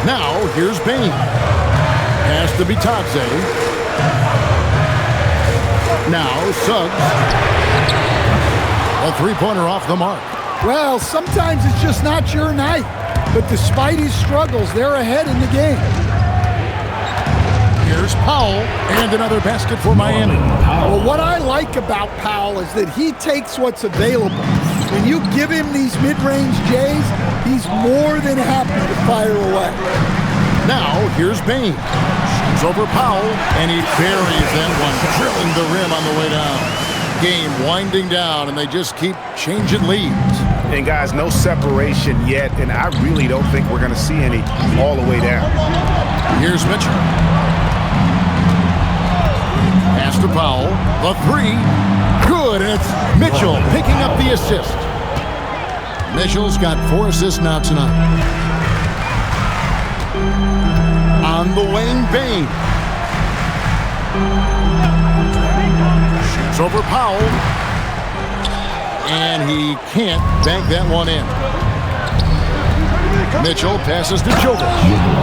Now, here's Bain. Pass to Bitadze. Now, Suggs. A 3-pointer off the mark. Well, sometimes it's just not your night. But despite his struggles, they're ahead in the game. Here's Powell, and another basket for Miami. Well, what I like about Powell is that he takes what's available. When you give him these mid-range J's, he's more than happy to fire away. Now, here's Bain. Shoots over Powell, and he buries that one, drilling the rim on the way down. Game winding down, and they just keep changing leads. And guys, no separation yet, and I really don't think we're going to see any all the way down. Here's Mitchell. Pass to Powell. The 3. Good, and it's Mitchell picking up the assist. Mitchell's got 4 assists now tonight. On the wing, Bain. Shoots over Powell. And he can't bank that one in. Mitchell passes to Jovic.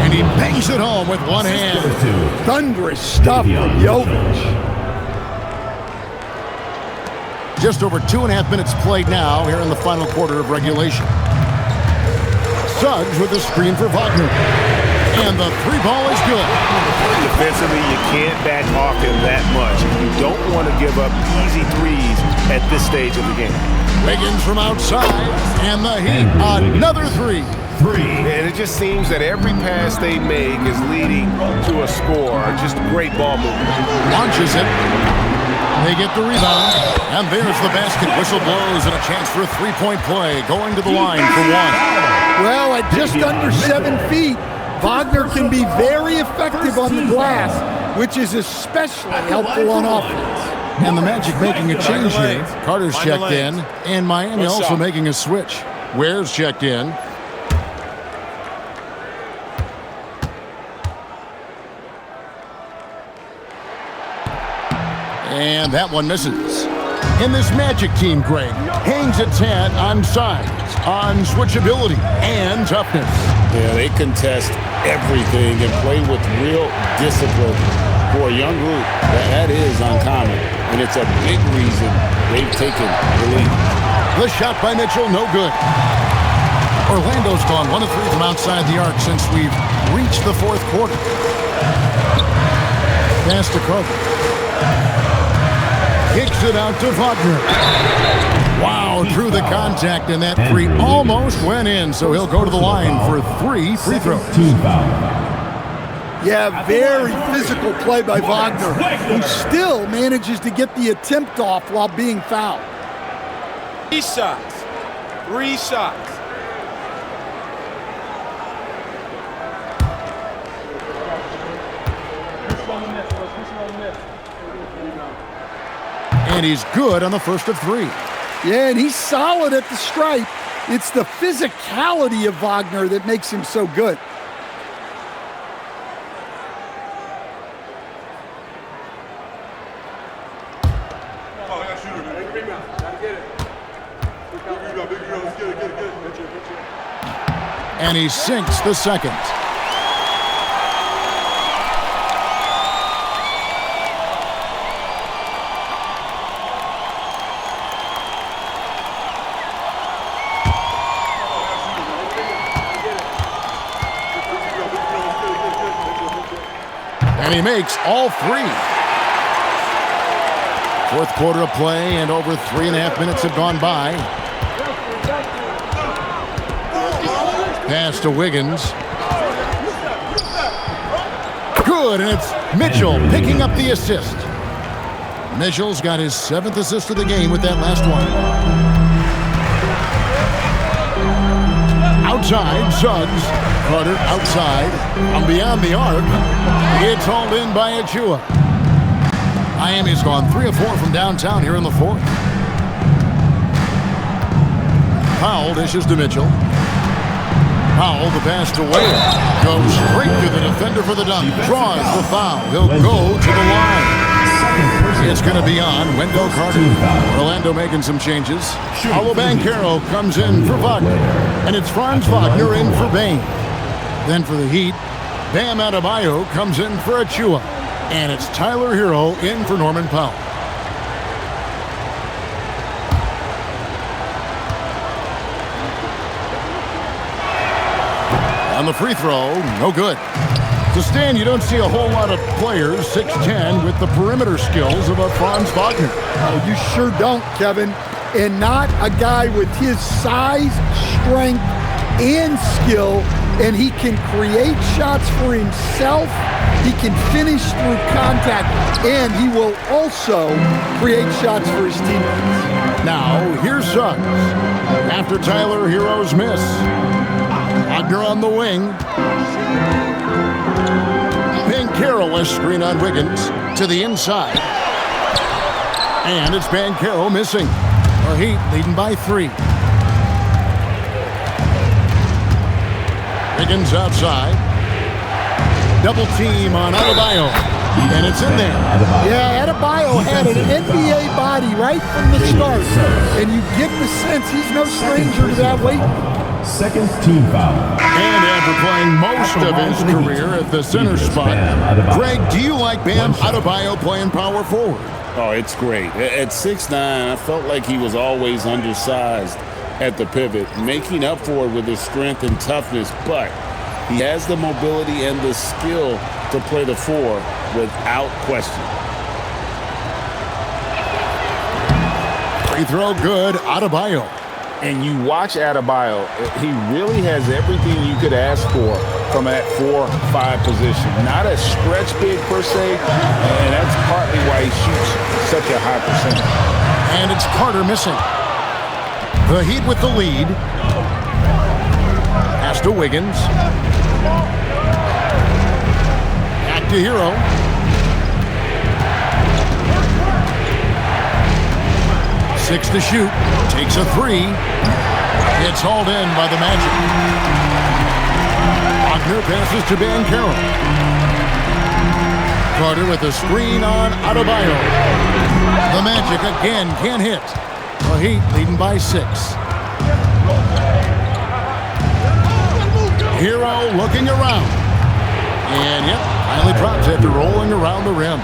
And he bangs it home with one hand. Thunderous stuff from Jovic. Just over 2.5 minutes played now here in the final quarter of regulation. Suggs with a screen for Wagner. And the 3-ball is good. Defensively, you can't back off him that much. You don't want to give up easy threes at this stage of the game. Wiggins from outside, and the Heat, another 3. And it just seems that every pass they make is leading to a score. Just great ball movement. Launches it. They get the rebound, and there's the basket. Whistle blows, and a chance for a 3-point play. Going to the line for 1. Well, at just under 7 feet, Wagner can be very effective on the glass, which is especially helpful on offense. And the Magic making a change here. Carter's checked in, and Miami also making a switch. Ware's checked in. And that one misses. And this Magic team, Greg, hangs its hat on size, on switchability, and toughness. Yeah, they contest everything and play with real discipline. For a young group, that is uncommon, and it's a big reason they've taken the lead. The shot by Mitchell, no good. Orlando's gone 1 of 3 from outside the arc since we've reached the 4th quarter. Pass to Carter. Kicks it out to Wagner. Wow, through the contact, and that 3 almost went in, so he'll go to the line for 3 free throws. Yeah, very physical play by Wagner, who still manages to get the attempt off while being fouled. 3 shots. 3 shots. And he's good on the first of 3. Yeah, and he's solid at the stripe. It's the physicality of Wagner that makes him so good. And he sinks the second. And he makes all three. Fourth quarter of play, and over 3.5 minutes have gone by. Pass to Wiggins. Good, and it's Mitchell picking up the assist. Mitchell's got his 7th assist of the game with that last one. Outside, Suggs. Carter outside. From beyond the arc. It's hauled in by Achua. Miami's gone 3 of 4 from downtown here in the fourth. Powell dishes to Mitchell. Powell, the pass to Wade. Goes straight to the defender for the dunk. Draws the foul. He'll go to the line. It's going to be on Wendell Carter. Orlando making some changes. Paolo Banchero comes in for Wagner. And it's Franz Wagner in for Bain. Then for the Heat, Bam Adebayo comes in for Achua. And it's Tyler Hero in for Norman Powell. On the free throw, no good. To Stan, you don't see a whole lot of players, 6'10", with the perimeter skills of a Franz Wagner. Oh, you sure don't, Kevin. And not a guy with his size, strength, and skill. And he can create shots for himself. He can finish through contact. And he will also create shots for his teammates. Now, here's Suggs. After Tyler Hero's miss. Wagner on the wing. Banchero a screen on Wiggins to the inside. And it's Banchero missing. The Heat leading by 3. Wiggins outside. Double team on Adebayo. And it's in there. Yeah, Adebayo had an NBA body right from the start. And you get the sense he's no stranger to that weight. Second team foul. And after playing most of his career at the center spot, Greg, do you like Bam Adebayo playing power forward? Oh, it's great. At 6'9", I felt like he was always undersized at the pivot, making up for it with his strength and toughness, but he has the mobility and the skill to play the 4 without question. Free throw good, Adebayo. And you watch Adebayo, he really has everything you could ask for from that 4-5 position. Not a stretch big per se, and that's partly why he shoots such a high percentage. And it's Carter missing. The Heat with the lead. Pass to Wiggins. Back to Hero. Six to shoot. Takes a 3. It's hauled in by the Magic. Wagner passes to Banchero. Carter with a screen on Adebayo. The Magic again can't hit. The Heat leading by 6. Hero looking around. And yep, finally drops after rolling around the rim.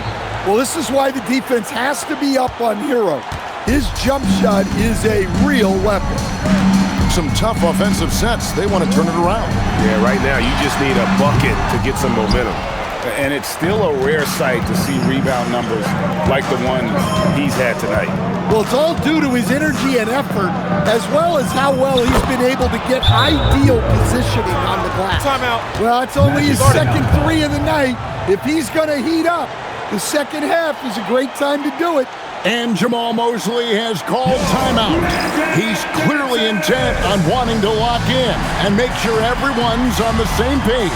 Well, this is why the defense has to be up on Hero. His jump shot is a real weapon. Some tough offensive sets. They want to turn it around. Yeah, right now you just need a bucket to get some momentum. And it's still a rare sight to see rebound numbers like the one he's had tonight. Well, it's all due to his energy and effort, as well as how well he's been able to get ideal positioning on the glass. Timeout. Well, it's only his second 3 of the night. If he's going to heat up, the second half is a great time to do it. And Jamal Mosley has called timeout. He's clearly intent on wanting to lock in and make sure everyone's on the same page.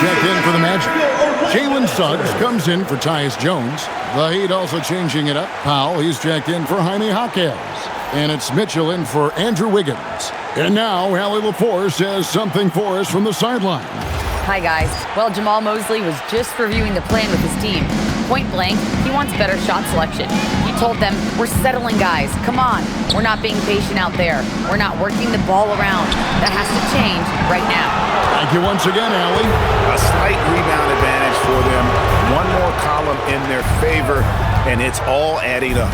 checked in for the Magic. Jalen Suggs comes in for Tyus Jones. The Heat also changing it up. Powell, he's checked in for Jaime Jaquez. And it's Mitchell in for Andrew Wiggins. And now, Allie LaForce has something for us from the sideline. Hi, guys. Well, Jamal Mosley was just reviewing the plan with his team. Point blank, he wants better shot selection. He told them, we're settling, guys. Come on. We're not being patient out there. We're not working the ball around. That has to change right now. Thank you once again, Allie. A slight rebound advantage for them. One more column in their favor, and it's all adding up.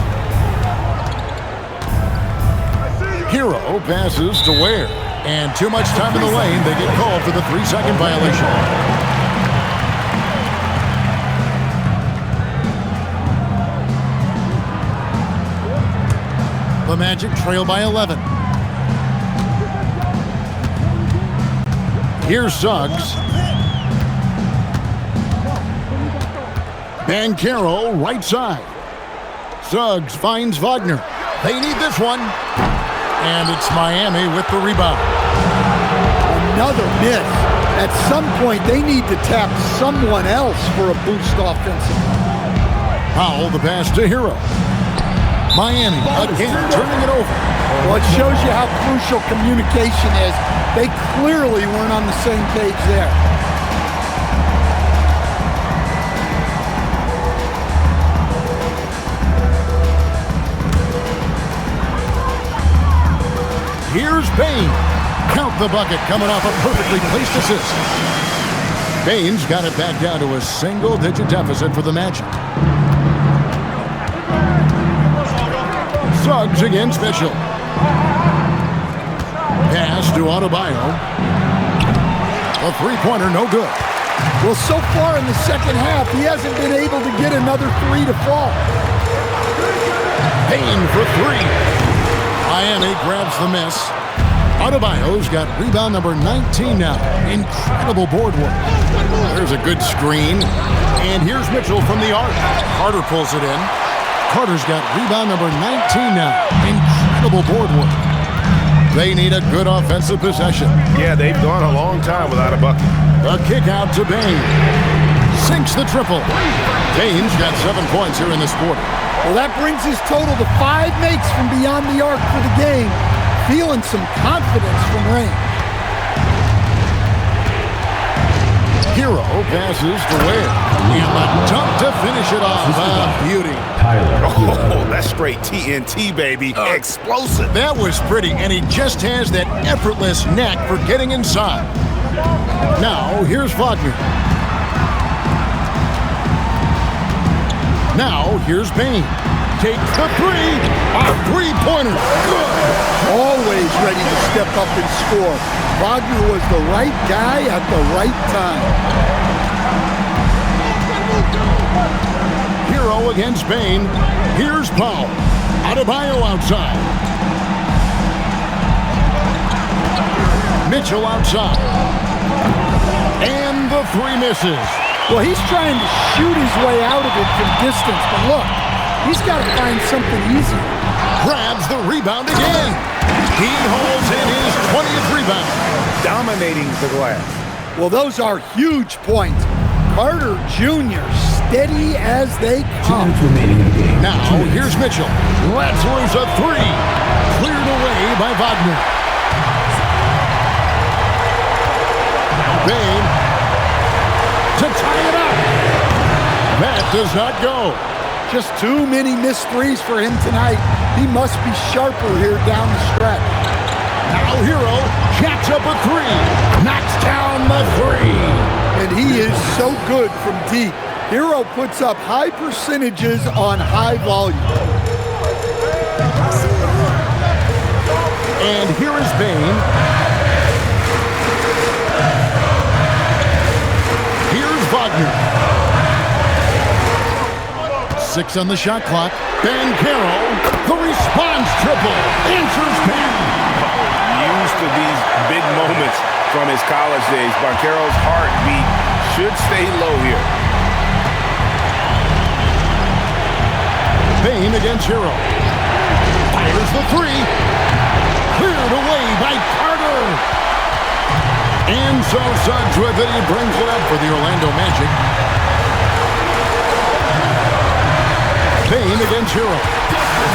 Hero passes to Ware. And too much time in the lane. They get called for the 3-second violation. The Magic trail by 11. Here's Suggs. Banchero, right side. Suggs finds Wagner. They need this one. And it's Miami with the rebound. Another miss. At some point, they need to tap someone else for a boost offensively. Powell, the pass to Hero. Miami again turning it over. Well, it shows you how crucial communication is. They clearly weren't on the same page there. Here's Bain. Count the bucket coming off a perfectly placed assist. Bain's got it back down to a single-digit deficit for the Magic. Suggs against Mitchell. Pass to Adebayo. A three-pointer, no good. Well, so far in the second half, he hasn't been able to get another three to fall. Bain for three. Miami grabs the miss. Adebayo's got rebound number 19 now. Incredible board work. There's a good screen. And here's Mitchell from the arc. Carter pulls it in. Carter's got rebound number 19 now. Incredible board work. They need a good offensive possession. Yeah, they've gone a long time without a bucket. A kick out to Bain. Sinks the triple. Bain's got 7 points here in this quarter. Well, that brings his total to 5 makes from beyond the arc for the game. Feeling some confidence from range. Hero passes to Ware. And the dunk to finish it off. Beauty. Oh, that's straight TNT, baby. Explosive. That was pretty, and he just has that effortless knack for getting inside. Now, here's Wagner. Now, here's Bain. Takes the three. A three-pointer. Good. Always ready to step up and score. Wagner was the right guy at the right time. Hero against Bain. Here's Powell. Adebayo outside. Mitchell outside. And the three misses. Well, he's trying to shoot his way out of it from distance, but look, he's got to find something easier. Grabs the rebound again. He holds in his 20th rebound. Dominating the glass. Well, those are huge points. Carter Jr. steady as they come. Now, here's Mitchell. Lets loose a three. Cleared away by Wagner. Bain to tie it up. That does not go. Just too many missed threes for him tonight. He must be sharper here down the stretch. Now Hero jacks up a three. Knocks down the three. And he is so good from deep. Hero puts up high percentages on high volume. And here is Bain. Here's Wagner. 6 on the shot clock. Banchero, the response triple. Answers back. Used to these big moments from his college days. Banchero's heartbeat should stay low here. Bain against Hero. Fires the three. Cleared away by Carter. And so Suggs with it. He brings it up for the Orlando Magic. Payne against Hero.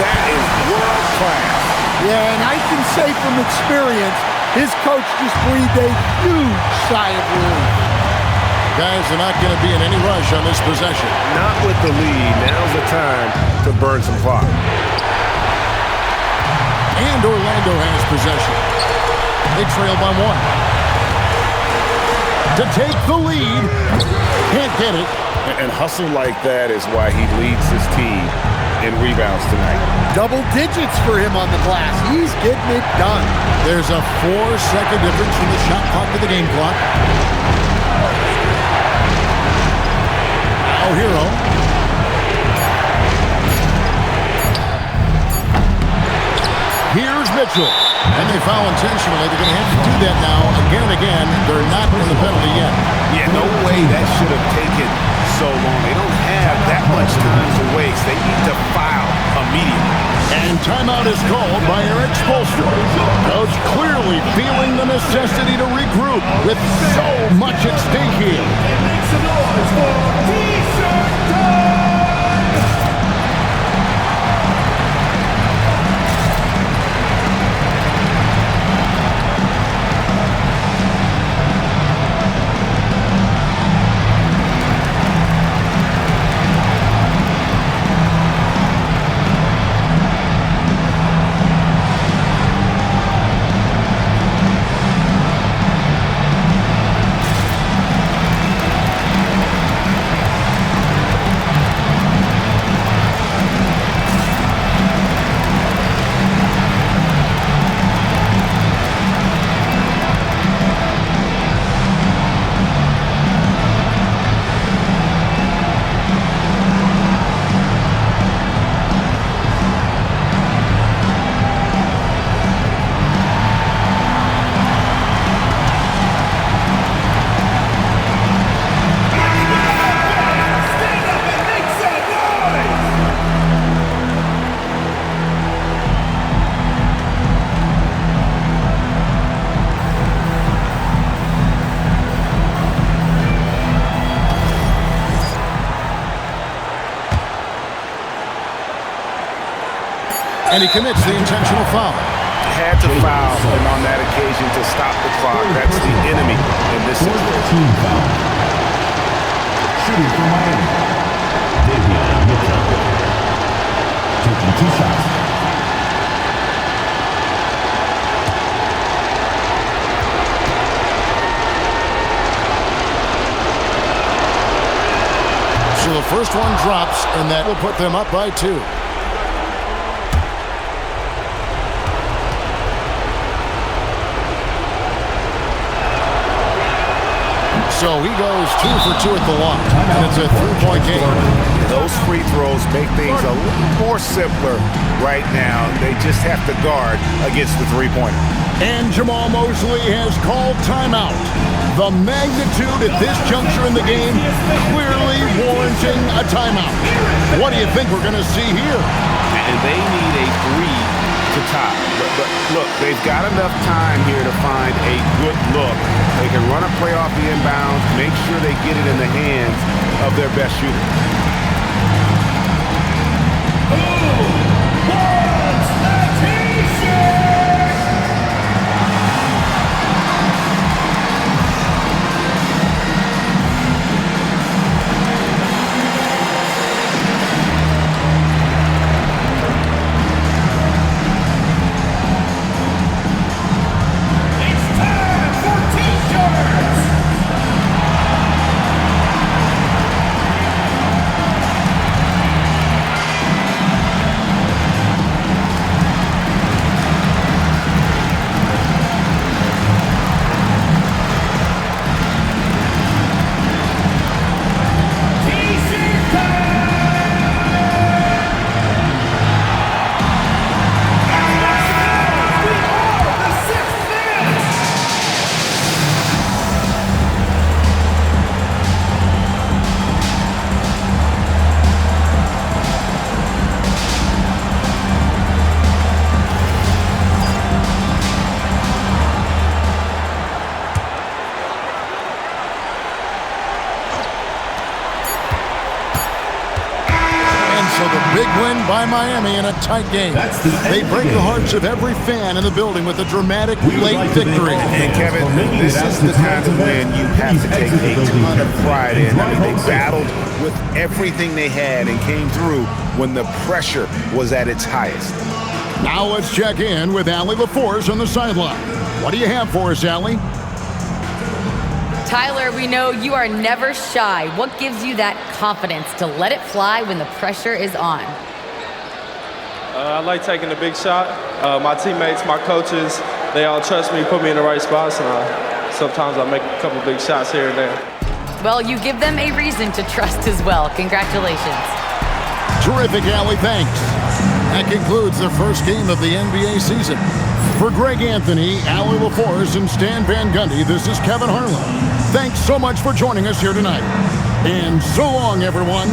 That is world class. Yeah, and I can say from experience, his coach just breathed a huge sigh of relief. Guys are not going to be in any rush on this possession. Not with the lead. Now's the time to burn some clock. And Orlando has possession. They trail by 1. To take the lead. Can't get it. And hustle like that is why he leads his team in rebounds tonight. Double digits for him on the glass. He's getting it done. There's a 4-second difference from the shot clock to the game clock. Now Hero. Here's Mitchell. And they foul intentionally. They're going to have to do that now again and again. They're not in the penalty yet. Yeah, no way that should have taken so long. They don't have that much time to waste. They need to foul immediately. And timeout is called by Eric Spoelstra. Coach clearly feeling the necessity to regroup with so much at stake here. Make some noise for T-shirt time! And he commits the intentional foul. Had to foul, and on that occasion to stop the clock. That's the enemy in this situation. Team foul. Shooting for Miami. Davion Mitchell. Taking 2 shots. So the first one drops, and that will put them up by 2. So he goes 2 for 2 at the line, and it's a 3-point game. Those free throws make things a little more simpler right now. They just have to guard against the three-pointer. And Jamal Mosley has called timeout. The magnitude at this juncture in the game clearly warranting a timeout. What do you think we're going to see here? And they need a 3 to tie. But look, they've got enough time here to find a good look. They can run a play off the inbounds, make sure they get it in the hands of their best shooter. Who wants the T-shirt? Miami in a tight game. That's the They end break of the the hearts of every fan in the building with a dramatic We would late like to thank victory. all And Kevin, for making this it out is to the kind of tonight's win you event. have to Please take exit the a building ton of pride in. I mean, they Drive home battled with everything they had and came through when the pressure was at its highest. Now let's check in with Allie LaForce on the sideline. What do you have for us, Allie? Tyler, we know you are never shy. What gives you that confidence to let it fly when the pressure is on? I like taking the big shot. My teammates, my coaches, they all trust me, put me in the right spots, and sometimes I make a couple big shots here and there. Well, you give them a reason to trust as well. Congratulations. Terrific, Allie. Thanks. That concludes the first game of the NBA season. For Greg Anthony, Allie LaForce, and Stan Van Gundy, this is Kevin Harlan. Thanks so much for joining us here tonight. And so long, everyone.